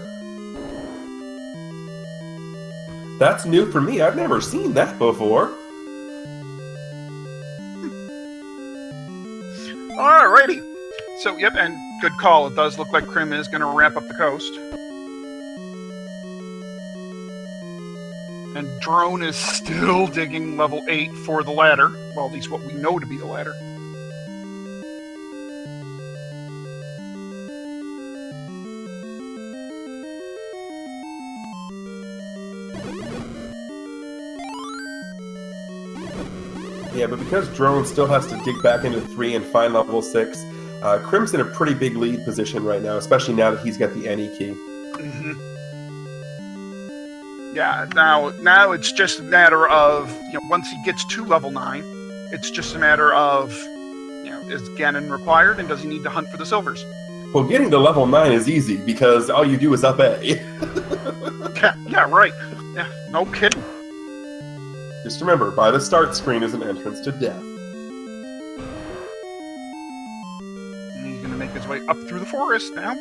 That's new for me. I've never seen that before. Alrighty. So, yep, and good call. It does look like Crim is going to wrap up the coast. And Drone is still digging level 8 for the ladder. Well, at least what we know to be the ladder. Yeah, but because Drone still has to dig back into 3 and find level 6, Crim's in a pretty big lead position right now, especially now that he's got the any key. Mm-hmm. Yeah, now it's just a matter of, once he gets to level 9, it's just a matter of, is Ganon required and does he need to hunt for the silvers? Well, getting to level 9 is easy because all you do is up A. yeah, right. Yeah, no kidding. Just remember, by the start screen is an entrance to death. And he's going to make his way up through the forest now.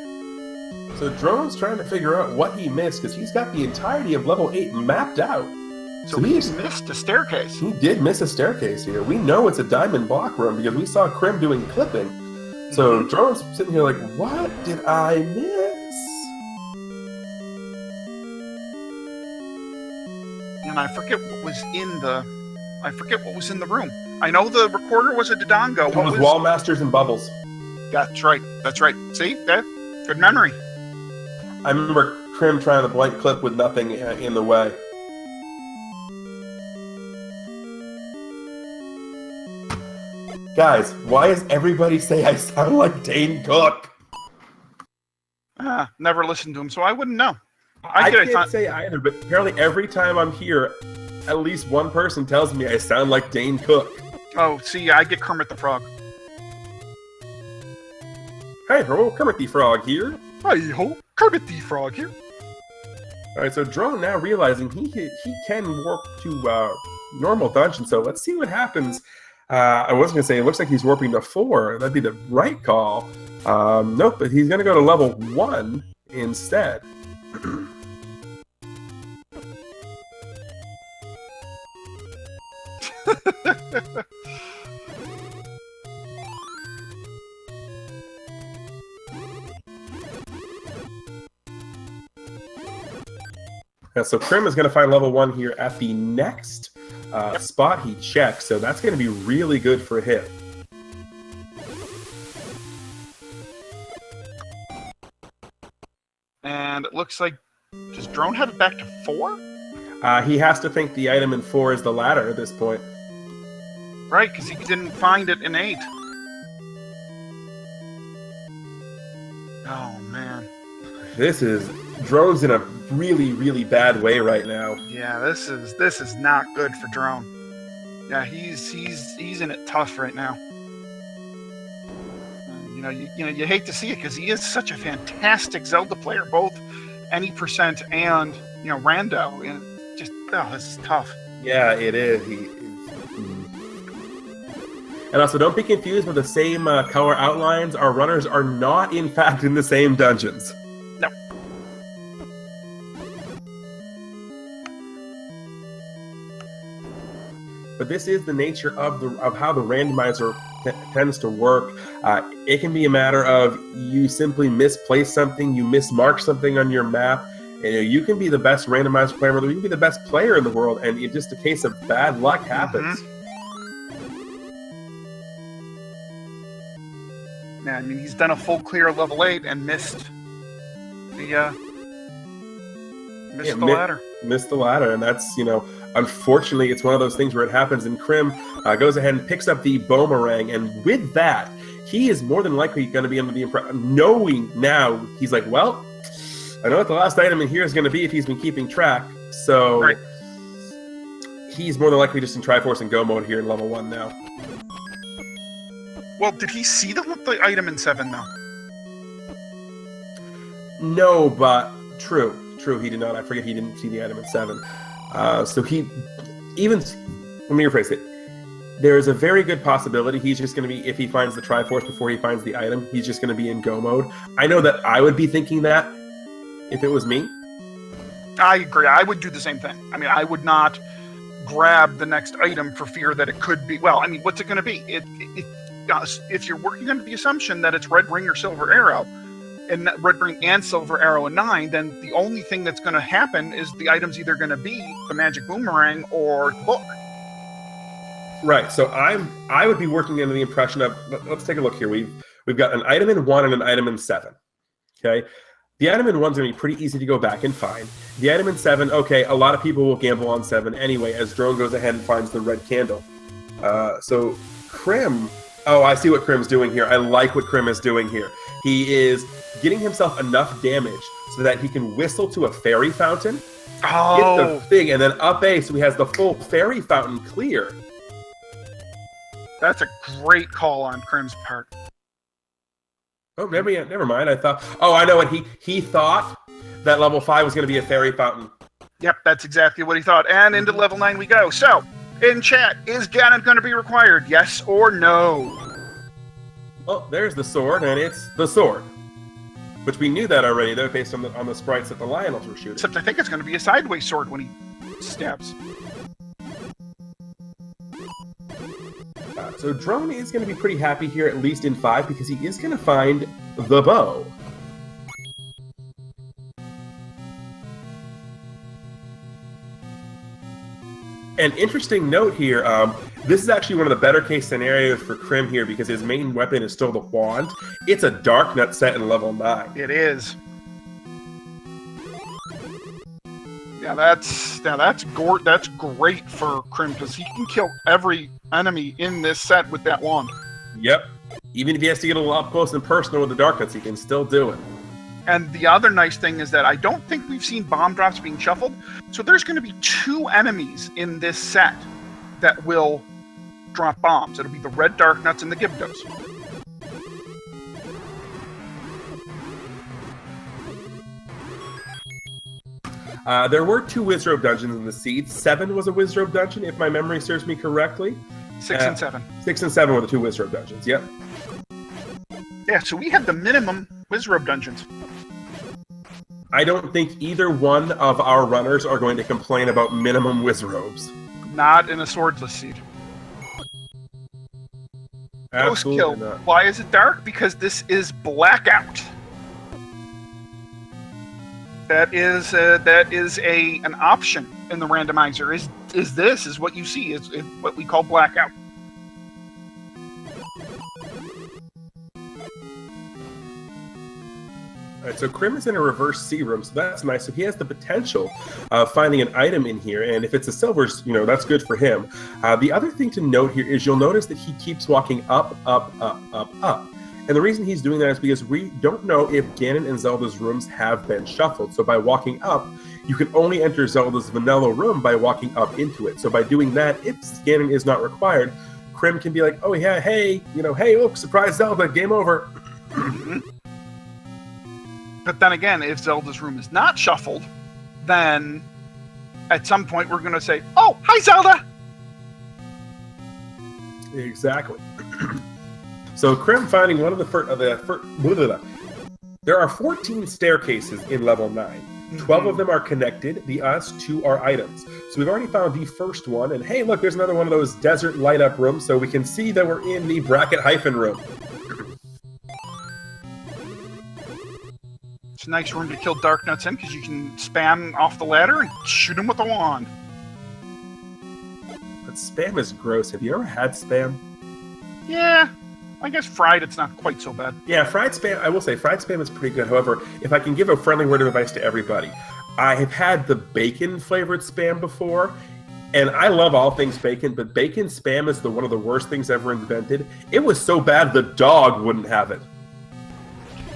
So Drone's trying to figure out what he missed because he's got the entirety of level 8 mapped out. So he's missed a staircase. He did miss a staircase here. We know it's a diamond block room because we saw Crim doing clipping. So Drone's sitting here like, what did I miss? And I forget what was in the room. I know the recorder was a Dodongo. It was Wall Masters and Bubbles. That's right. See? That good memory. I remember Crim trying to blank clip with nothing in the way. Guys, why does everybody say I sound like Dane Cook? Never listened to him, so I wouldn't know. I can't say either, but apparently every time I'm here, at least one person tells me I sound like Dane Cook. Oh, see, I get Kermit the Frog. Hey ho, Kermit the Frog here. Hey ho, Kermit the Frog here. Alright, so Drone now realizing he can warp to normal dungeon, so let's see what happens. I was going to say, it looks like he's warping to 4. That'd be the right call. Nope, but he's going to go to level 1 instead. So Crim is going to find level 1 here at the next spot he checks, so that's going to be really good for him. And it looks like, does Drone head back to 4? He has to think the item in 4 is the ladder at this point. Right, because he didn't find it in 8. Oh, man. Drone's in a really, really bad way right now. Yeah, this is not good for Drone. Yeah, he's in it tough right now. You hate to see it because he is such a fantastic Zelda player, both any percent and rando, and just this is tough. Yeah, it is. And also, don't be confused with the same color outlines. Our runners are not, in fact, in the same dungeons. No. But this is the nature of how the randomizer tends to work. It can be a matter of you simply misplace something, you mismark something on your map, and you can be the best randomizer player, or you can be the best player in the world, and it's just a case of bad luck happens. Yeah, I mean, he's done a full clear level 8 and missed the ladder. Missed the ladder, and that's, unfortunately, it's one of those things where it happens, and Crim goes ahead and picks up the boomerang, and with that, he is more than likely going to be under the impression, knowing now, he's like, well, I know what the last item in here is going to be if he's been keeping track, so right. He's more than likely just in Triforce and Go mode here in level 1 now. Well, did he see the item in 7, though? No, but true, he did not. I forget he didn't see the item in 7. So let me rephrase it. There is a very good possibility he's just going to be, if he finds the Triforce before he finds the item, he's just going to be in Go mode. I know that I would be thinking that if it was me. I agree. I would do the same thing. I mean, I would not grab the next item for fear that it could be, well, I mean, what's it going to be? If you're working under the assumption that it's Red Ring or Silver Arrow, and Red Ring and Silver Arrow in 9, then the only thing that's going to happen is the item's either going to be the Magic Boomerang or the book. Right. So I would be working under the impression of, let's take a look here. We've got an item in 1 and an item in 7. Okay. The item in 1's going to be pretty easy to go back and find. The item in 7, okay, a lot of people will gamble on 7 anyway, as Drone goes ahead and finds the red candle. So Crim. Oh, I see what Crim's doing here. I like what Crim is doing here. He is getting himself enough damage so that he can whistle to a fairy fountain, get the thing, and then up A so he has the full fairy fountain clear. That's a great call on Crim's part. Oh, never mind. I thought. Oh, I know what he thought that level 5 was going to be a fairy fountain. Yep, that's exactly what he thought. And into level 9 we go. So, in chat, is Ganon going to be required? Yes or no? Well, there's the sword, and it's the sword. Which we knew that already, though, based on the sprites that the Lionels were shooting. Except I think it's going to be a sideways sword when he stabs. So Drone is going to be pretty happy here, at least in 5, because he is going to find the bow. An interesting note here, this is actually one of the better case scenarios for Crim here, because his main weapon is still the wand. It's a Dark Nut set in level 9. It is. Yeah, that's great for Crim, because he can kill every enemy in this set with that wand. Yep. Even if he has to get a little up close and personal with the Dark Nuts, he can still do it. And the other nice thing is that I don't think we've seen bomb drops being shuffled, so there's going to be 2 enemies in this set that will drop bombs. It'll be the red Dark Nuts and the Gibdos. There were 2 Wizrobe dungeons in the seed. 7 was a Wizrobe dungeon, if my memory serves me correctly. 6 and 7. 6 and 7 were the 2 Wizrobe dungeons, yep. Yeah, so we have the minimum Wizrobe dungeons. I don't think either one of our runners are going to complain about minimum Wizrobes. Not in a swordless seed. Ghost kill. Not. Why is it dark? Because this is Blackout. That is an option in the randomizer. Is what you see? Is what we call Blackout. All right, so Crim is in a reverse C room, so that's nice. So he has the potential of finding an item in here, and if it's a silver, that's good for him. The other thing to note here is you'll notice that he keeps walking up, up, up, up, up. And the reason he's doing that is because we don't know if Ganon and Zelda's rooms have been shuffled. So by walking up, you can only enter Zelda's vanilla room by walking up into it. So by doing that, if Ganon is not required, Crim can be like, oh yeah, hey, hey, look, surprise Zelda, game over. But then again, if Zelda's room is not shuffled, then at some point we're going to say, oh, hi, Zelda! Exactly. So Crim finding one of there are 14 staircases in level 9. 12 of them are connected. The us 2 are items. So we've already found the first one. And hey, look, there's another one of those desert light up rooms. So we can see that we're in the bracket hyphen room. It's a nice room to kill Dark Nuts in because you can spam off the ladder and shoot him with a wand. But spam is gross. Have you ever had spam? Yeah. I guess fried, it's not quite so bad. Yeah, fried spam, I will say, fried spam is pretty good. However, if I can give a friendly word of advice to everybody, I have had the bacon-flavored spam before, and I love all things bacon, but bacon spam is one of the worst things ever invented. It was so bad the dog wouldn't have it.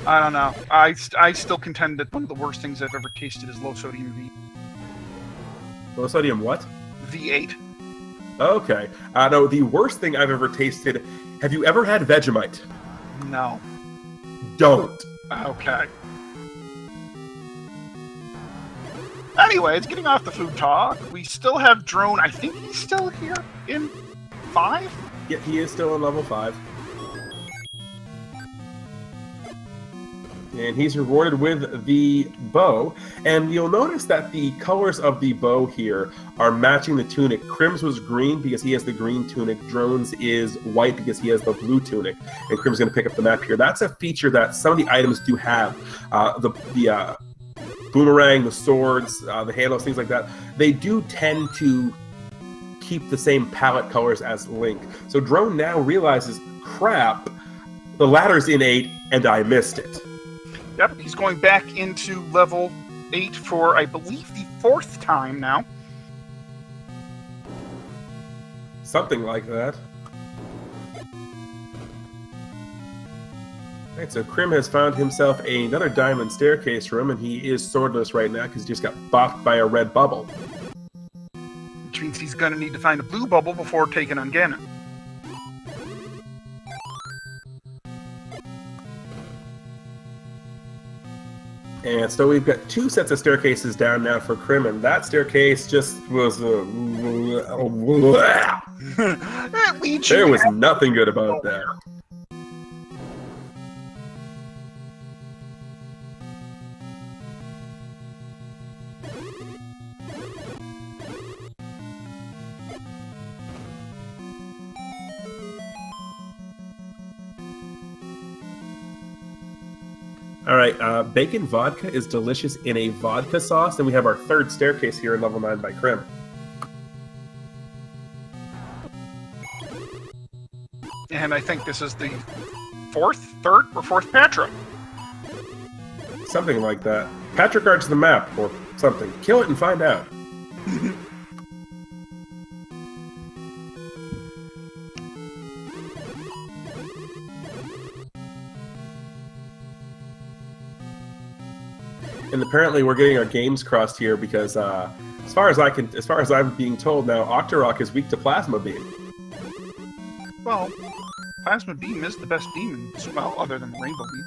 I don't know. I still contend that one of the worst things I've ever tasted is low-sodium V. Low-sodium what? V8. Okay. No, the worst thing I've ever tasted... Have you ever had Vegemite? No. Don't. Okay. Anyways, getting off the food talk, we still have Drone. I think he's still here in 5? Yeah, he is still in level 5. And he's rewarded with the bow. And you'll notice that the colors of the bow here are matching the tunic. Crim's was green because he has the green tunic. Drone's is white because he has the blue tunic. And Crim's going to pick up the map here. That's a feature that some of the items do have. The boomerang, the swords, the handles, things like that. They do tend to keep the same palette colors as Link. So Drone now realizes, crap, the ladder's in 8 and I missed it. Yep, he's going back into level 8 for, I believe, the 4th time now. Something like that. Alright, so Crim has found himself another diamond staircase room, and he is swordless right now because he just got bopped by a red bubble. Which means he's going to need to find a blue bubble before taking on Ganon. And so we've got 2 sets of staircases down now for Crim, and that staircase just was... there was nothing good about that. All right, bacon vodka is delicious in a vodka sauce, and we have our third staircase here in level 9 by Crim. And I think this is the third or fourth Patra. Something like that. Patrick guards the map, or something. Kill it and find out. And apparently we're getting our games crossed here because, as far as I'm being told now, Octorok is weak to Plasma Beam. Well, Plasma Beam is the best beam, well, other than Rainbow Beam.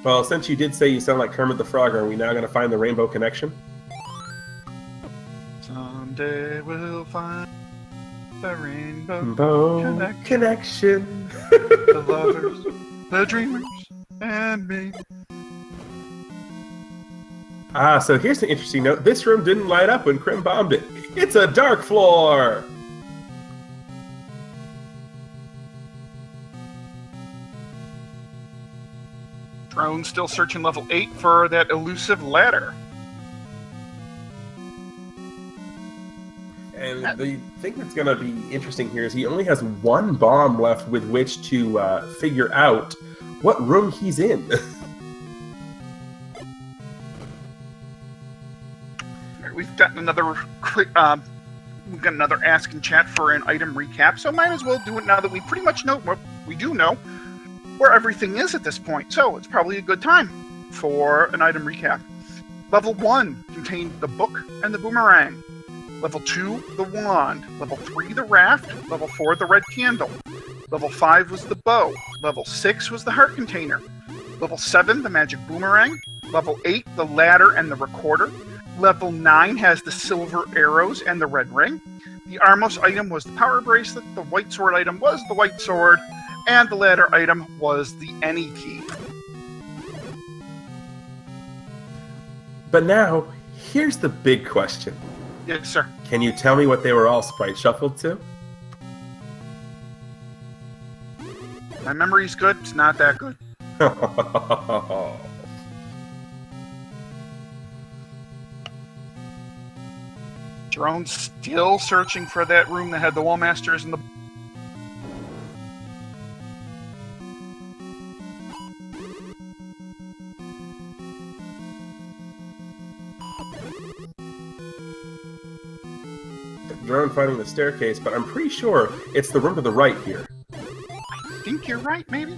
Well, since you did say you sound like Kermit the Frog, are we now going to find the Rainbow Connection? Someday we'll find the Rainbow Connection. The lovers, the dreamers, and me. Ah, so here's an interesting note. This room didn't light up when Crim bombed it. It's a dark floor! Drone still searching level 8 for that elusive ladder. And the thing that's going to be interesting here is he only has one bomb left with which to figure out what room he's in. We've gotten another quick, we've got another ask in chat for an item recap, so might as well do it now that we pretty much know what we do know where everything is at this point. So it's probably a good time for an item recap. Level 1 contained the book and the boomerang. Level 2, the wand. Level 3, the raft. Level 4, the red candle. Level 5 was the bow. Level 6 was the heart container. Level 7, the magic boomerang. Level 8, the ladder and the recorder. Level 9 has the silver arrows and the red ring. The Armos item was the power bracelet. The white sword item was the white sword. And the ladder item was the any key. But now, here's the big question. Yes, sir. Can you tell me what they were all sprite shuffled to? My memory's good. It's not that good. Drone's still searching for that room that had the Wallmasters and the... Drone finding the staircase, but I'm pretty sure it's the room to the right here. I think you're right, maybe?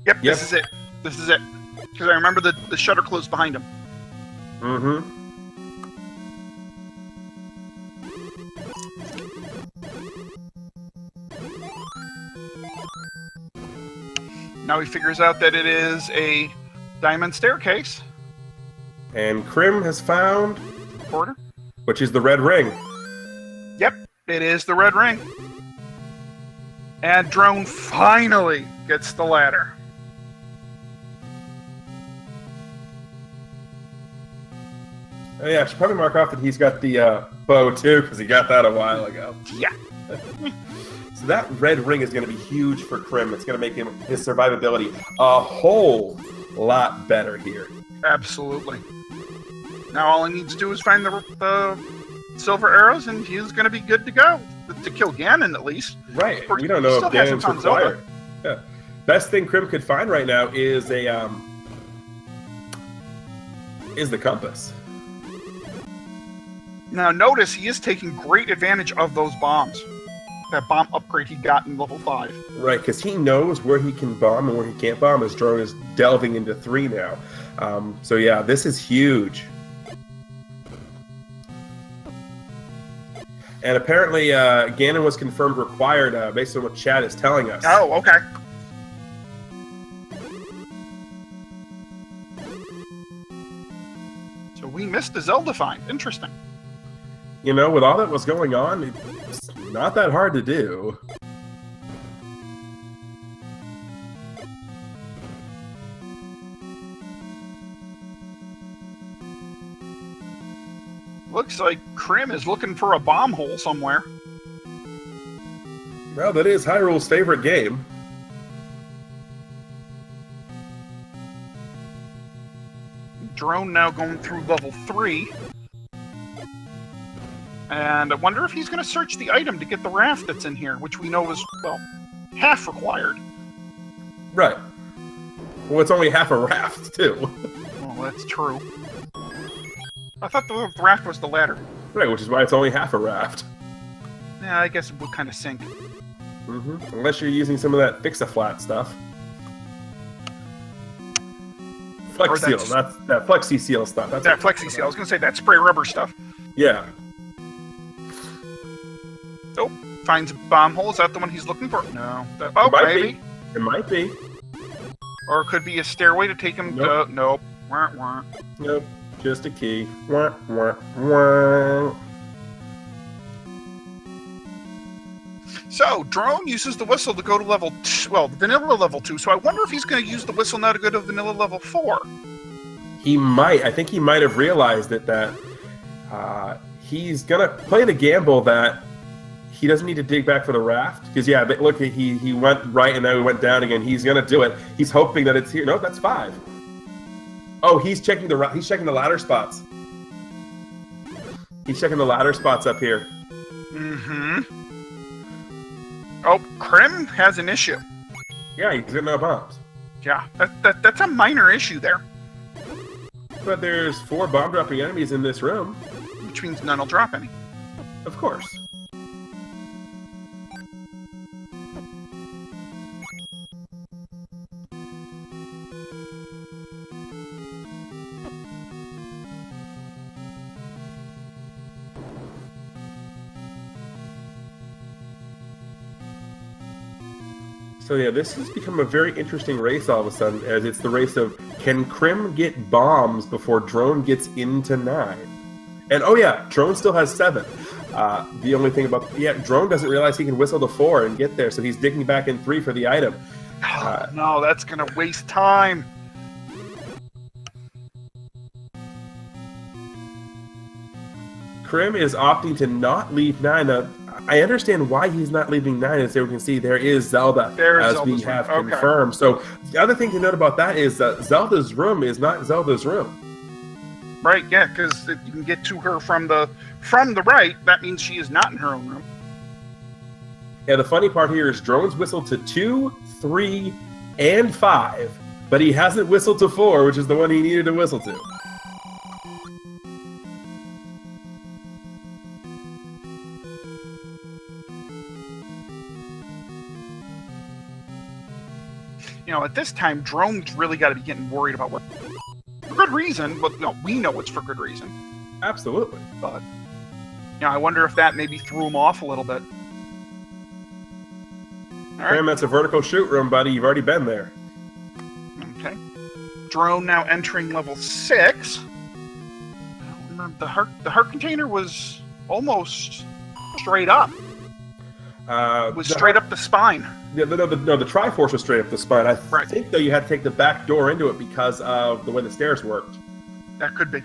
Yep, this is it. This is it. Because I remember the shutter closed behind him. Mm-hmm. Now he figures out that it is a diamond staircase. And Crim has found... Order? Which is the red ring. Yep, it is the red ring. And Drone finally gets the ladder. Oh yeah, I should probably mark off that he's got the bow too, because he got that a while ago. Yeah. So that red ring is going to be huge for Crim. It's going to make his survivability a whole lot better here. Absolutely. Now all he needs to do is find the silver arrows, and he's going to be good to go. To kill Ganon, at least. Right. We don't know if Ganon's required. Yeah. Best thing Crim could find right now is the compass. Now notice he is taking great advantage of those bombs. That bomb upgrade he got in level 5. Right, because he knows where he can bomb and where he can't bomb. His drone is delving into 3 now. So yeah, this is huge. And apparently Ganon was confirmed required based on what chat is telling us. Oh, okay. So we missed the Zelda find. Interesting. You know, with all that was going on, it's not that hard to do. Looks like Crim is looking for a bomb hole somewhere. Well, that is Hyrule's favorite game. Drone now going through level 3. And I wonder if he's going to search the item to get the raft that's in here, which we know is, well, half required. Right. Well, it's only half a raft, too. Well, that's true. I thought the raft was the ladder. Right, which is why it's only half a raft. Yeah, I guess it would kind of sink. Unless you're using some of that Fix-A-Flat stuff. Flex Seal, that's that Flexi Seal stuff. That's that Flexi Seal. I was going to say that spray rubber stuff. Yeah. Oh, finds a bomb hole. Is that the one he's looking for? No. Oh, maybe. It might be. Or it could be a stairway to take him to... Nope. Wah, wah. Nope. Just a key. Wah, wah, wah. So, Drone uses the whistle to go to level 2, well, vanilla level 2, so I wonder if he's going to use the whistle now to go to vanilla level 4. He might. I think he might have realized that he's going to play the gamble that he doesn't need to dig back for the raft. Because, yeah, but look, he went right and now he went down again. He's going to do it. He's hoping that it's here. No, that's 5. Oh, he's checking the ladder spots. He's checking the ladder spots up here. Oh, Crim has an issue. Yeah, he's got no bombs. Yeah, that's a minor issue there. But there's 4 bomb-dropping enemies in this room. Which means none will drop any. Of course. So yeah, this has become a very interesting race all of a sudden, as it's the race of, can Crim get bombs before Drone gets into 9? And oh yeah, Drone still has 7. The only thing about, Drone doesn't realize he can whistle to 4 and get there, so he's digging back in 3 for the item. No, that's going to waste time. Crim is opting to not leave 9. Now, I understand why he's not leaving 9, as we can see, there is Zelda, as we have confirmed. So the other thing to note about that is that Zelda's room is not Zelda's room. Right, yeah, because if you can get to her from the right, that means she is not in her own room. Yeah, the funny part here is Drone's whistled to 2, 3, and 5, but he hasn't whistled to 4, which is the one he needed to whistle to. You know, at this time, Drone's really got to be getting worried about what... For good reason, but no, we know it's for good reason. Absolutely. But, you know, I wonder if that maybe threw him off a little bit. All right. That's a vertical shoot room, buddy. You've already been there. Okay. Drone now entering level 6. Remember, the heart container was almost straight up. It was straight up the spine. No, the Triforce was straight up the spine. I think, though, you had to take the back door into it because of the way the stairs worked. That could be.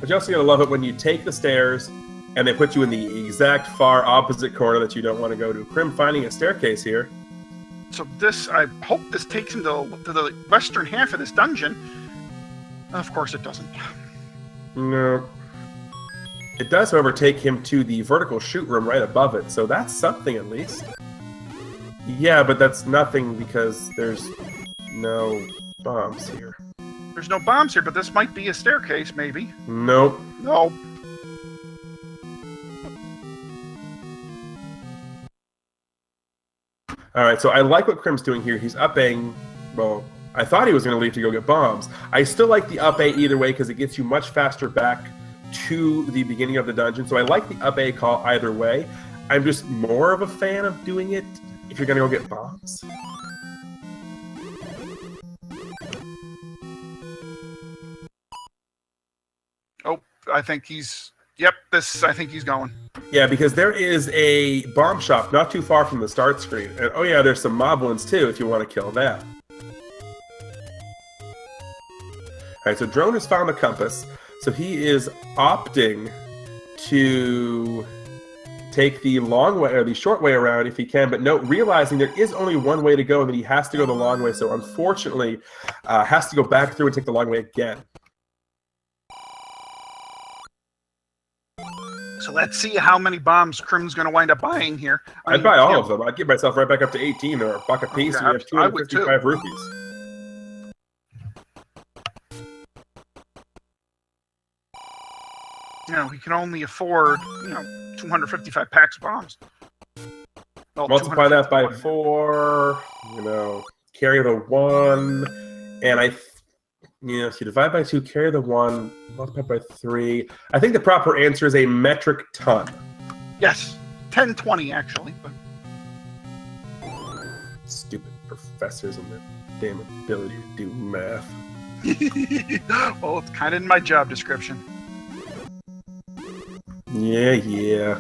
But you also gotta love it when you take the stairs and they put you in the exact far opposite corner that you don't want to go to. Crim finding a staircase here. So this, I hope this takes him to the western half of this dungeon. Of course it doesn't. No. It does, however, take him to the vertical shoot room right above it, so that's something at least. Yeah, but that's nothing because there's no bombs here. There's no bombs here, but this might be a staircase, maybe. Nope. No. Alright, so I like what Crim's doing here. He's up-Aing, well, I thought he was going to leave to go get bombs. I still like the up-A either way because it gets you much faster back to the beginning of the dungeon. So I like the up-A call either way. I'm just more of a fan of doing it if you're going to go get bombs. Oh, I think he's... Yep, I think he's going. Yeah, because there is a bomb shop not too far from the start screen. And oh yeah, there's some mob ones too if you want to kill that. Alright, so Drone has found the compass. So he is opting to take the long way or the short way around if he can, but no, realizing there is only one way to go and that he has to go the long way. So unfortunately, has to go back through and take the long way again. So let's see how many bombs Crim's going to wind up buying here. I'd buy all of them. I'd get myself right back up to 18 or a buck a piece. Okay, And we have 255 rupees. You know, he can only afford, 255 packs of bombs. Well, multiply that by 4, carry the 1, and so you divide by 2, carry the 1, multiply by 3. I think the proper answer is a metric ton. Yes, 1020 actually. But... Stupid professors and their damn ability to do math. Well, it's kind of in my job description. Yeah.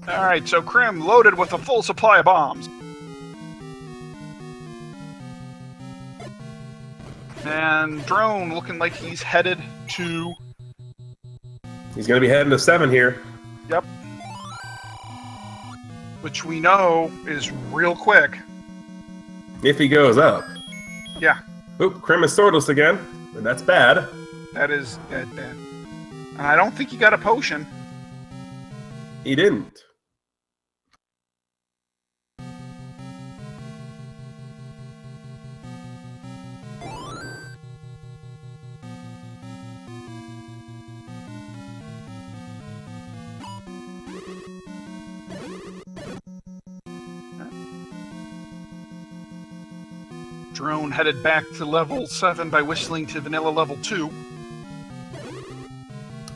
All right, so Crim loaded with a full supply of bombs. And Drone looking like he's headed to... He's going to be heading to 7 here. Yep. Which we know is real quick. If he goes up. Yeah. Oop, Crim is swordless again. And that's bad. That is bad. And I don't think he got a potion. He didn't. Drone headed back to level 7 by whistling to vanilla level 2.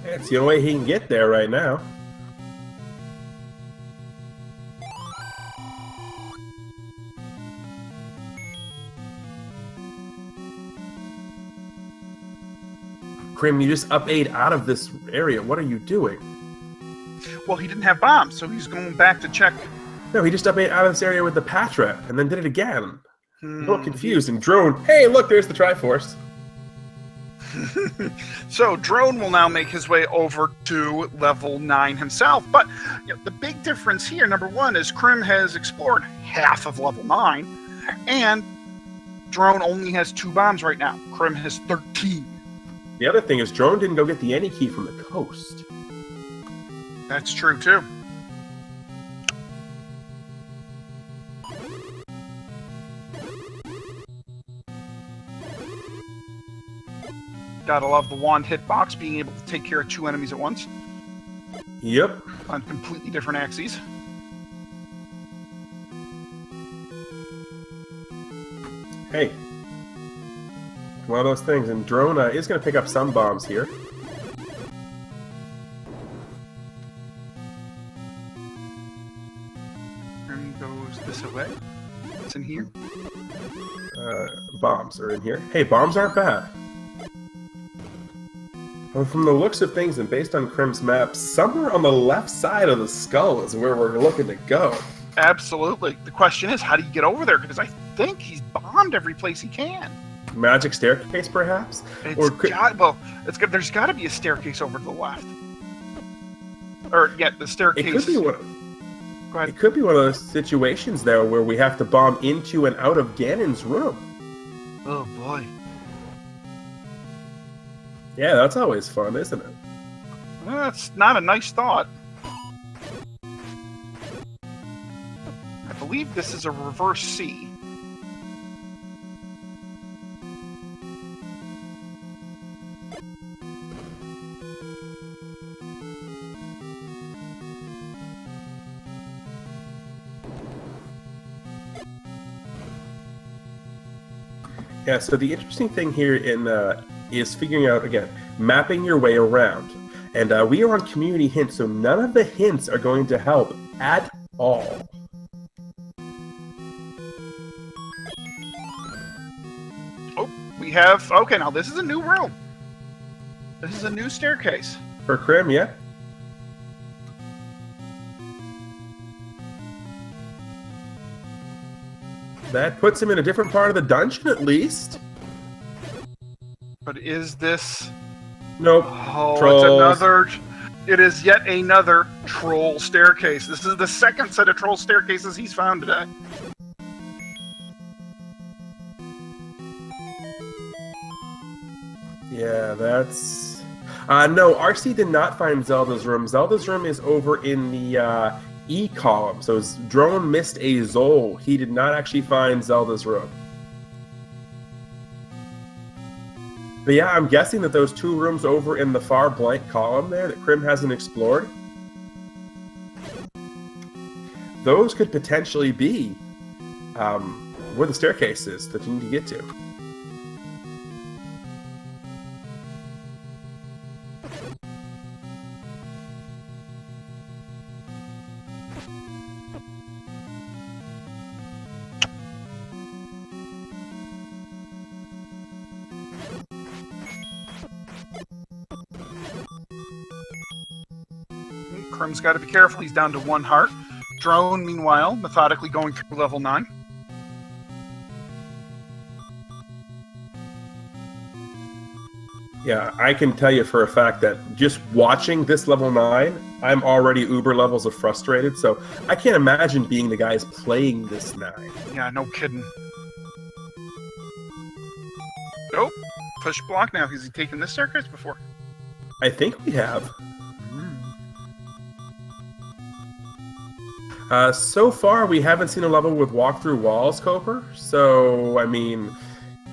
It's the only way he can get there right now. Crim, you just up 8 out of this area. What are you doing? Well, he didn't have bombs, so he's going back to check. No, he just up 8 out of this area with the Patra, and then did it again. I'm a little confused. And Drone, hey, look, there's the Triforce. So Drone will now make his way over to level 9 himself. But the big difference here, number one, is Crim has explored half of level 9, and Drone only has 2 bombs right now. Crim has 13. The other thing is Drone didn't go get the Any key from the coast. That's true, too. Gotta love the wand hitbox, being able to take care of 2 enemies at once. Yep. On completely different axes. Hey. One of those things. And Drone is going to pick up some bombs here. And goes this way. What's in here? Bombs are in here. Hey, bombs aren't bad. Well, from the looks of things and based on Crim's map, somewhere on the left side of the skull is where we're looking to go. Absolutely. The question is, how do you get over there? Because I think he's bombed every place he can. Magic staircase, perhaps? There's got to be a staircase over to the left. Or, yeah, the staircase. It could be Go ahead. It could be one of those situations, though, where we have to bomb into and out of Ganon's room. Oh, boy. Yeah, that's always fun, isn't it? That's not a nice thought. I believe this is a reverse C. Yeah, so the interesting thing here is figuring out, again, mapping your way around. And we are on community hints, so none of the hints are going to help at all. Oh, we have... Okay, now this is a new room. This is a new staircase. For Crim, yeah? That puts him in a different part of the dungeon, at least. But is this... Nope. Oh, Trolls. it's another... It is yet another troll staircase. This is the second set of troll staircases he's found today. Yeah, that's... no, RC did not find Zelda's room. Zelda's room is over in the E column. So his drone missed a Zol. He did not actually find Zelda's room. But yeah, I'm guessing that those two rooms over in the far blank column there that Crim hasn't explored, those could potentially be where the staircase is that you need to get to. Crim's got to be careful. He's down to 1 heart. Drone, meanwhile, methodically going through level 9. Yeah, I can tell you for a fact that just watching this level 9, I'm already uber levels of frustrated, so I can't imagine being the guys playing this 9. Yeah, no kidding. Oh, push block now. Has he taken this staircase before? I think we have. So far, we haven't seen a level with walk-through walls, Coper. So, I mean,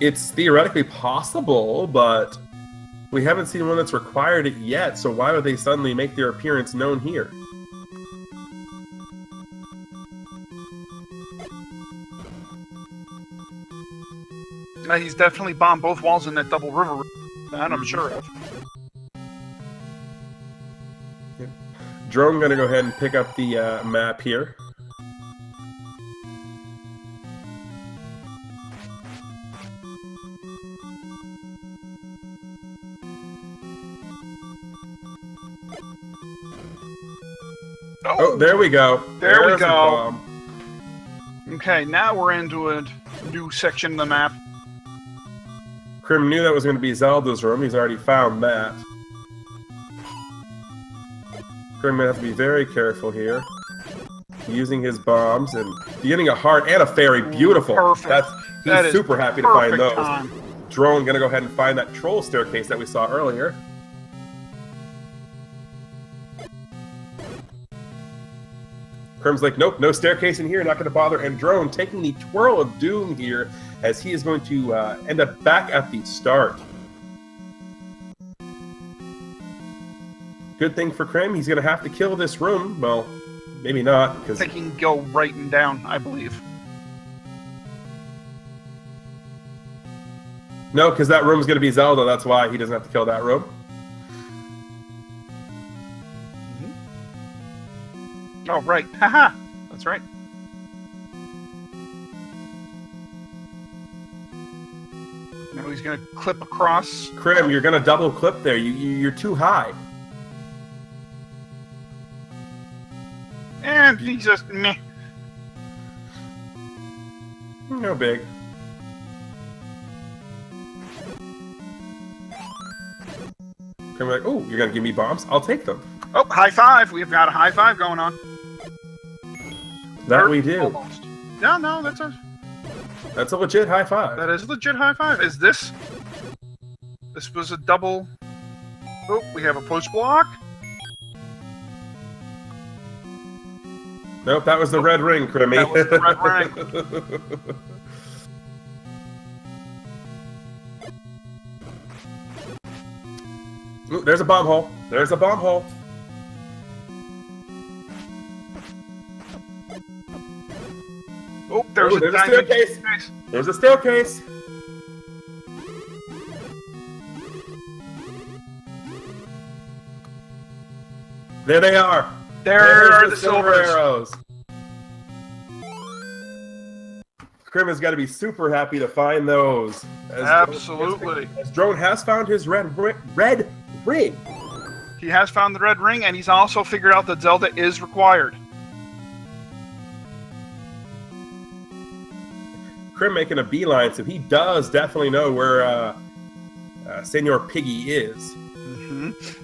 it's theoretically possible, but we haven't seen one that's required it yet, so why would they suddenly make their appearance known here? He's definitely bombed both walls in that double river. That I'm sure of. Drone gonna go ahead and pick up the map here. Oh, there we go. There we There's a go. bomb. Okay, now we're into a new section of the map. Crim knew that was going to be Zelda's room. He's already found that. Crim may have to be very careful here. Using his bombs and getting a heart and a fairy. Beautiful. Perfect. He's super happy to find those. Time. Drone going to go ahead and find that troll staircase that we saw earlier. Crim's like, nope, no staircase in here, not going to bother. And Drone taking the twirl of doom here as he is going to end up back at the start. Good thing for Crim, he's going to have to kill this room. Well, maybe not. I think he can go right and down, I believe. No, because that room's going to be Zelda. That's why he doesn't have to kill that room. Oh, right. Haha. That's right. Now he's going to clip across. Crim, you're going to double clip there. You're too high. And he just meh. No big. Crim like, oh, you're going to give me bombs? I'll take them. Oh, high five. We've got a high five going on. That we do. Almost. No, That's a legit high five. that is a legit high five. Is this? This was a double. Oh, we have a push block. Nope, that was the red ring, Crimmy. That was the red ring. Ooh, there's a bomb hole. There's a bomb hole. Oh, there's Ooh, a a staircase. There's a staircase. There they are. There are There's the silver silvers. arrows. Crim has got to be super happy to find those. Absolutely. As Drone has found his red ring. He has found the red ring, and he's also figured out that Zelda is required. Crim making a beeline, so he does definitely know where Senor Piggy is.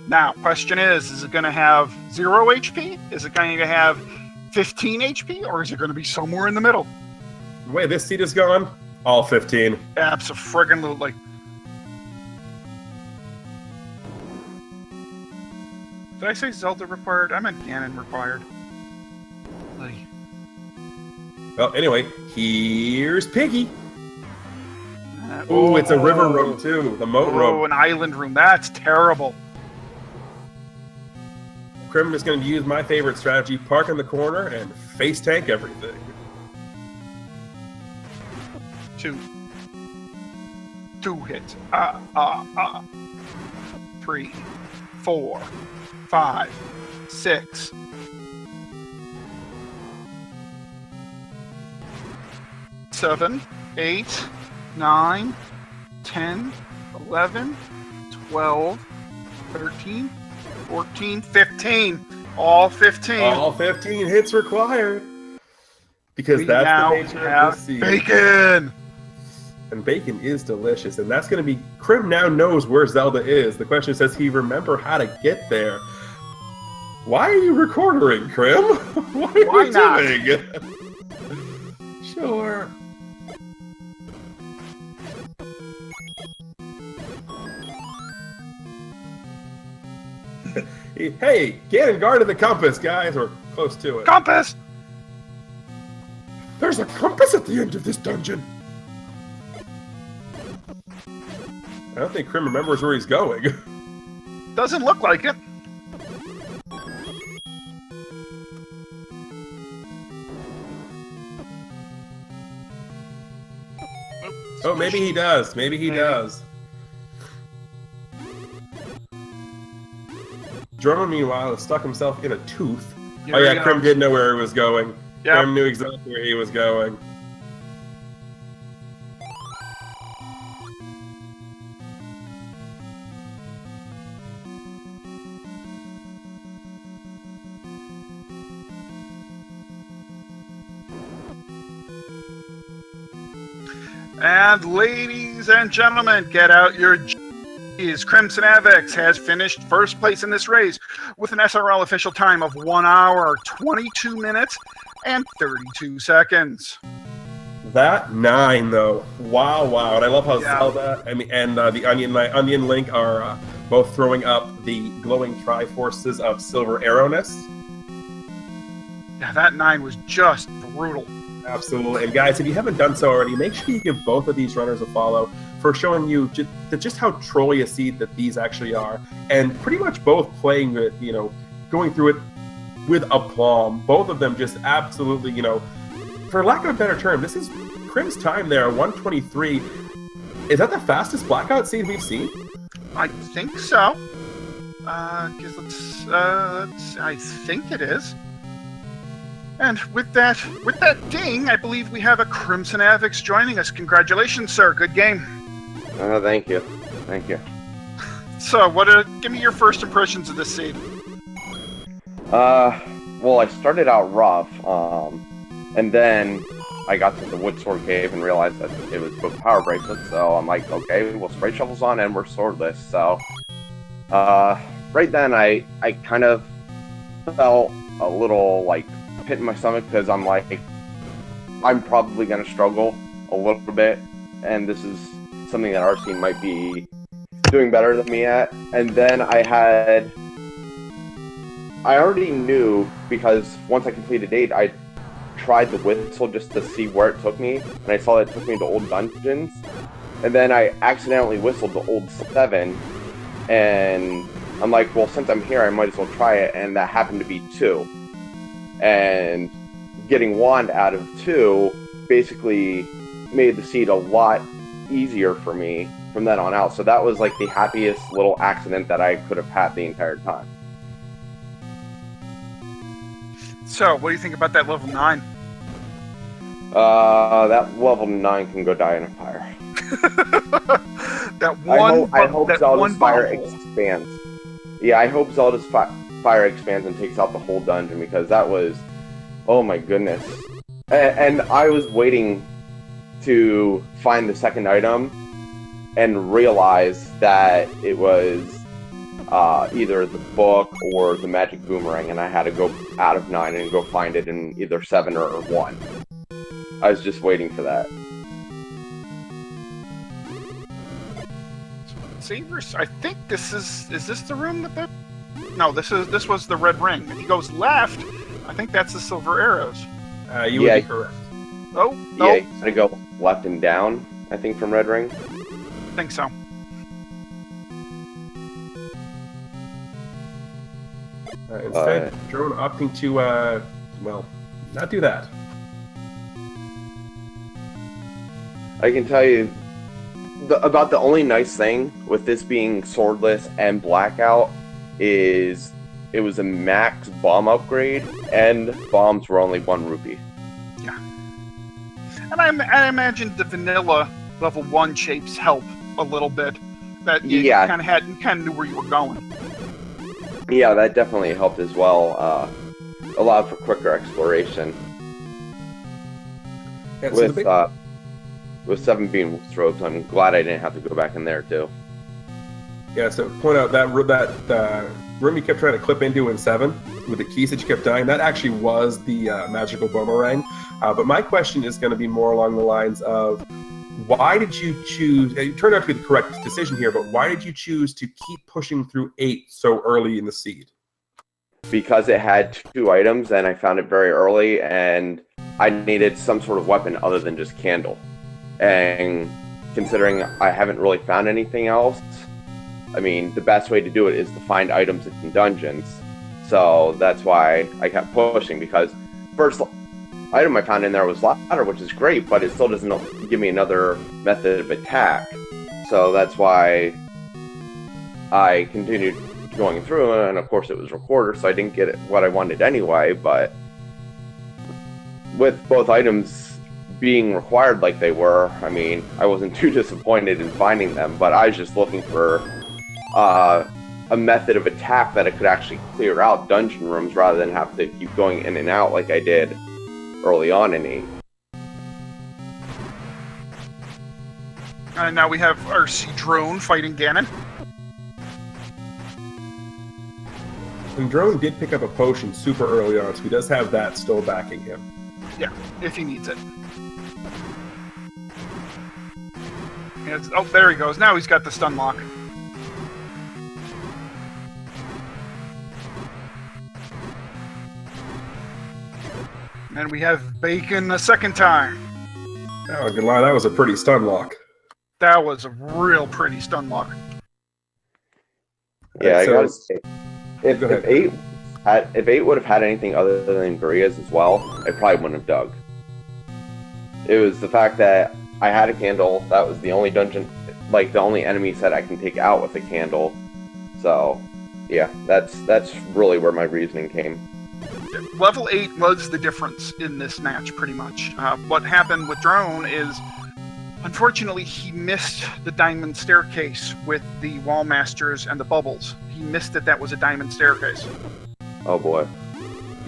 Now, question is it going to have 0 HP? Is it going to have 15 HP? Or is it going to be somewhere in the middle? The way this seat is going, all 15. Abso-friggin-lutely. Did I say Zelda required? I meant Ganon required. Like... Well, anyway, here's Piggy. Ooh, it's a river room, too. The moat room. Oh, an island room. That's terrible. Crim is going to use my favorite strategy, park in the corner and face tank everything. 2 hits. 3, 4, 5, 6. 7, 8, 9, 10, 11, 12, 13, 14, 15. All 15. All 15 hits required. Because that's the nature of this seed. Bacon! And bacon is delicious. And that's going to be... Crim now knows where Zelda is. The question is, does he remember how to get there? Why are you recording, Crim? What are you doing? Sure. Hey, Ganon guarded the compass, guys. We're close to it. Compass! There's a compass at the end of this dungeon. I don't think Crim remembers where he's going. Doesn't look like it. Oh, maybe he does. Maybe he does. Drone, meanwhile, has stuck himself in a tooth. Oh yeah, Crim did know where he was going. Yep. Crim knew exactly where he was going. And ladies and gentlemen, get out your G's. CrimsonAvix has finished first place in this race with an SRL official time of 1 hour, 22 minutes, and 32 seconds. That 9, though. Wow, wow. And I love how Zelda and the Onion Link are both throwing up the glowing Triforces of Silver Arrowness. Yeah, that 9 was just brutal. Absolutely. And guys, if you haven't done so already, make sure you give both of these runners a follow for showing you just how trolly a seed that these actually are. And pretty much both playing with, going through it with aplomb. Both of them just absolutely, for lack of a better term, this is Crim's time there, 123. Is that the fastest blackout seed we've seen? I think so. I think it is. And with that ding, I believe we have a CrimsonAvix joining us. Congratulations, sir. Good game. Thank you. Thank you. So, give me your first impressions of this seed. Well, I started out rough, and then I got to the wood sword cave and realized that it was both power bracelets, so I'm like, okay, well, spray shovels on and we're swordless, so, right then I kind of felt a little, pit in my stomach, because I'm like, I'm probably going to struggle a little bit, and this is something that our team might be doing better than me at. And then I already knew, because once I completed 8, I tried the whistle just to see where it took me, and I saw that it took me to old dungeons, and then I accidentally whistled the old 7, and I'm like, well, since I'm here, I might as well try it, and that happened to be 2. And getting wand out of 2 basically made the seed a lot easier for me from then on out. So that was like the happiest little accident that I could have had the entire time. So, what do you think about that level 9? That level 9 can go die in a fire. I hope Zelda's fire expands. Yeah, I hope Zelda's fire expands and takes out the whole dungeon, because that was, oh my goodness. And I was waiting to find the second item and realize that it was either the book or the magic boomerang, and I had to go out of 9 and go find it in either 7 or 1. I was just waiting for that. Savers, I think this is this the room that they're... No, this was the red ring. If he goes left, I think that's the silver arrows. You would be correct. Oh, no. Yeah, you had to go left and down, I think, from red ring. I think so. Instead, drone opting to, well, not do that. I can tell you about the only nice thing with this being swordless and blackout is it was a max bomb upgrade, and bombs were only 1 rupee. Yeah. And I imagine the vanilla level 1 shapes help a little bit. That you kind of knew where you were going. Yeah, that definitely helped as well. Allowed for quicker exploration. Yeah, with 7 being strobes, I'm glad I didn't have to go back in there too. Yeah, so point out that room you kept trying to clip into in 7 with the keys that you kept dying, that actually was the magical boomerang. But my question is going to be more along the lines of, why did you choose, it turned out to be the correct decision here, but why did you choose to keep pushing through 8 so early in the seed? Because it had 2 items and I found it very early, and I needed some sort of weapon other than just candle. And considering I haven't really found anything else, I mean, the best way to do it is to find items in dungeons. So that's why I kept pushing, because first item I found in there was ladder, which is great, but it still doesn't give me another method of attack. So that's why I continued going through, and of course it was recorder, so I didn't get what I wanted anyway. But with both items being required like they were, I mean, I wasn't too disappointed in finding them, but I was just looking for a method of attack that I could actually clear out dungeon rooms rather than have to keep going in and out like I did early on in 8. And now we have rcdrone fighting Ganon. And drone did pick up a potion super early on, so he does have that still backing him. Yeah, if he needs it. Oh, there he goes. Now he's got the stun lock. And we have bacon a second time. Oh, good lie, that was a pretty stun lock. That was a real pretty stun lock. Yeah, I gotta so, say, if 8 would have had anything other than Maria's as well, I probably wouldn't have dug. It was the fact that I had a candle. That was the only dungeon, like the only enemy set I can take out with a candle. So, yeah, that's really where my reasoning came. Level 8 was the difference in this match, pretty much. What happened with Drone is, unfortunately, he missed the diamond staircase with the wall masters and the bubbles. He missed that was a diamond staircase. Oh boy.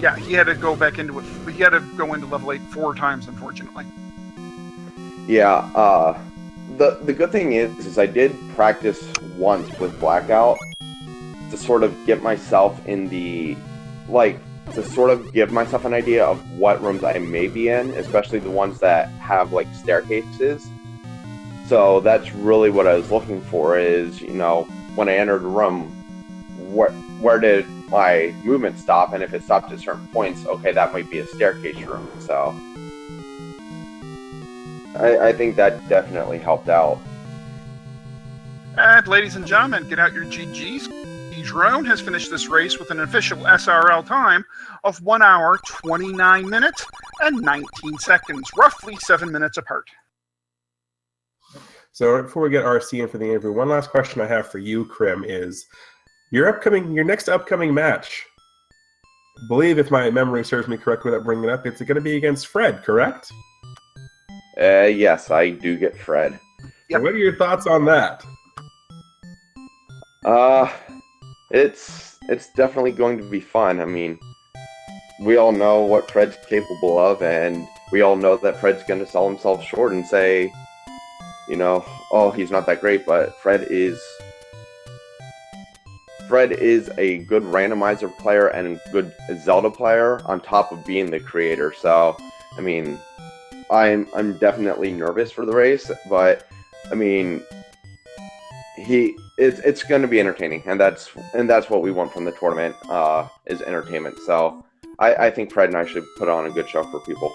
Yeah, he had to go back into it. He had to go into level 8 4 times, unfortunately. Yeah, the good thing is I did practice once with Blackout to sort of get myself in the, to sort of give myself an idea of what rooms I may be in, especially the ones that have, staircases. So that's really what I was looking for is, when I entered a room, where did my movement stop? And if it stopped at certain points, okay, that might be a staircase room. So I think that definitely helped out. And ladies and gentlemen, get out your GGs. The drone has finished this race with an official SRL time of 1 hour, 29 minutes, and 19 seconds, roughly 7 minutes apart. So before we get RC in for the interview, one last question I have for you, Crim, is your next upcoming match. I believe, if my memory serves me correctly without bringing it up, it's going to be against Fred, correct? Yes, I do get Fred. Yep. So what are your thoughts on that? It's definitely going to be fun. I mean, we all know what Fred's capable of, and we all know that Fred's going to sell himself short and say, you know, oh, he's not that great, but Fred is a good randomizer player and a good Zelda player on top of being the creator. So, I mean, I'm definitely nervous for the race, but I mean, it's going to be entertaining, and that's what we want from the tournament, is entertainment. So, I think Fred and I should put on a good show for people.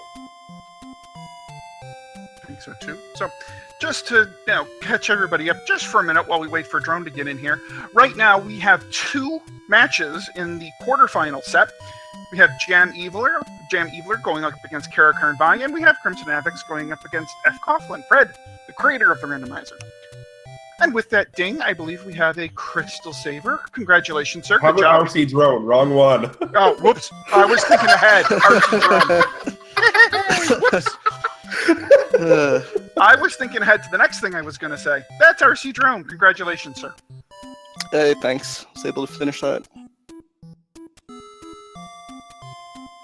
I think so too. So, just to catch everybody up just for a minute while we wait for Drone to get in here. Right now, we have 2 matches in the quarterfinal set. We have Jam Eviler going up against Kara Kernby, and we have CrimsonAvix going up against F. Coughlin. Fred, the creator of the randomizer. And with that ding, I believe we have a Crystal Saver. Congratulations, sir. How about rcdrone? Wrong one. Oh, whoops. I was thinking ahead. rcdrone. Whoops. I was thinking ahead to the next thing I was going to say. That's rcdrone. Congratulations, sir. Hey, thanks. I was able to finish that.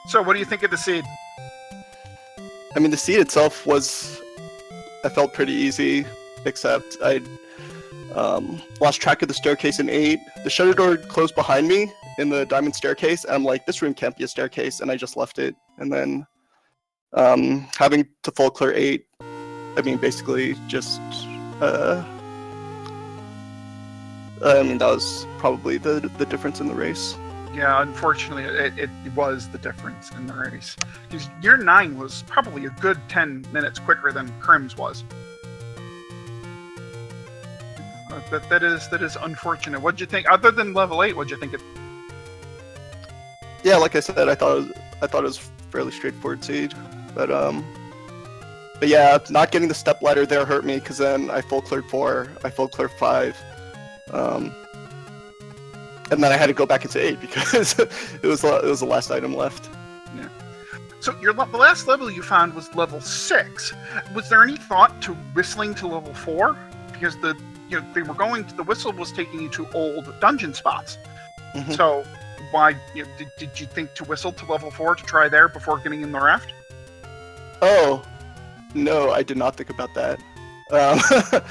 So, what do you think of the seed? I mean, the seed itself I felt pretty easy, except I lost track of the staircase in 8. The shutter door closed behind me in the diamond staircase, and I'm like, this room can't be a staircase, and I just left it. And then having to full clear 8, I mean, basically just, I mean, that was probably the difference in the race. Yeah, unfortunately, it was the difference in the race. Because your 9 was probably a good 10 minutes quicker than Crim's was. That is unfortunate. What'd you think? Other than level 8, what'd you think? Yeah, like I said, I thought it was fairly straightforward seed, but yeah, not getting the step ladder there hurt me because then I full cleared 4, I full cleared 5, and then I had to go back into 8 because it was the last item left. Yeah. So the last level you found was level 6. Was there any thought to whistling to level 4? Because the whistle was taking you to old dungeon spots. Mm-hmm. So why did you think to whistle to level 4 to try there before getting in the raft? Oh, no, I did not think about that. I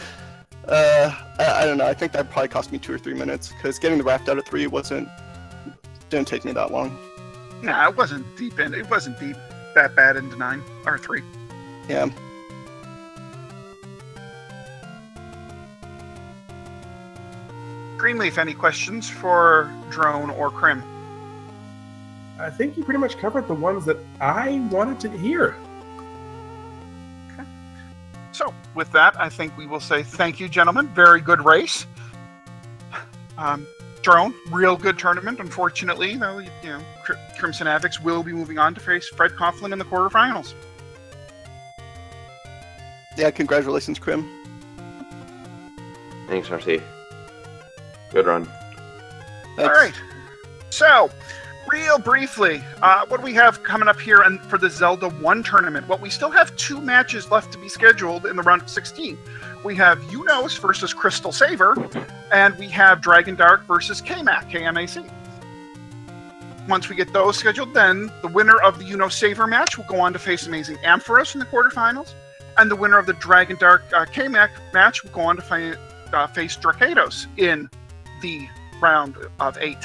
don't know. I think that probably cost me 2 or 3 minutes because getting the raft out of 3 didn't take me that long. Nah, it wasn't deep that bad into 9 or 3. Yeah. Greenleaf, any questions for Drone or Crim? I think you pretty much covered the ones that I wanted to hear. Okay. So, with that, I think we will say thank you, gentlemen. Very good race. Drone, real good tournament. Unfortunately, though, CrimsonAvix will be moving on to face Fred Coughlin in the quarterfinals. Yeah, congratulations, Crim. Thanks, RC. Good run. Thanks. All right. So, real briefly, what do we have coming up here for the Zelda 1 tournament? Well, we still have 2 matches left to be scheduled in the round of 16. We have Unos versus Crystal Saver, and we have Dragon Dark versus KMAC. Once we get those scheduled, then the winner of the Unos Saver match will go on to face Amazing Ampharos in the quarterfinals, and the winner of the Dragon Dark KMAC match will go on to face Dracados in the round of 8.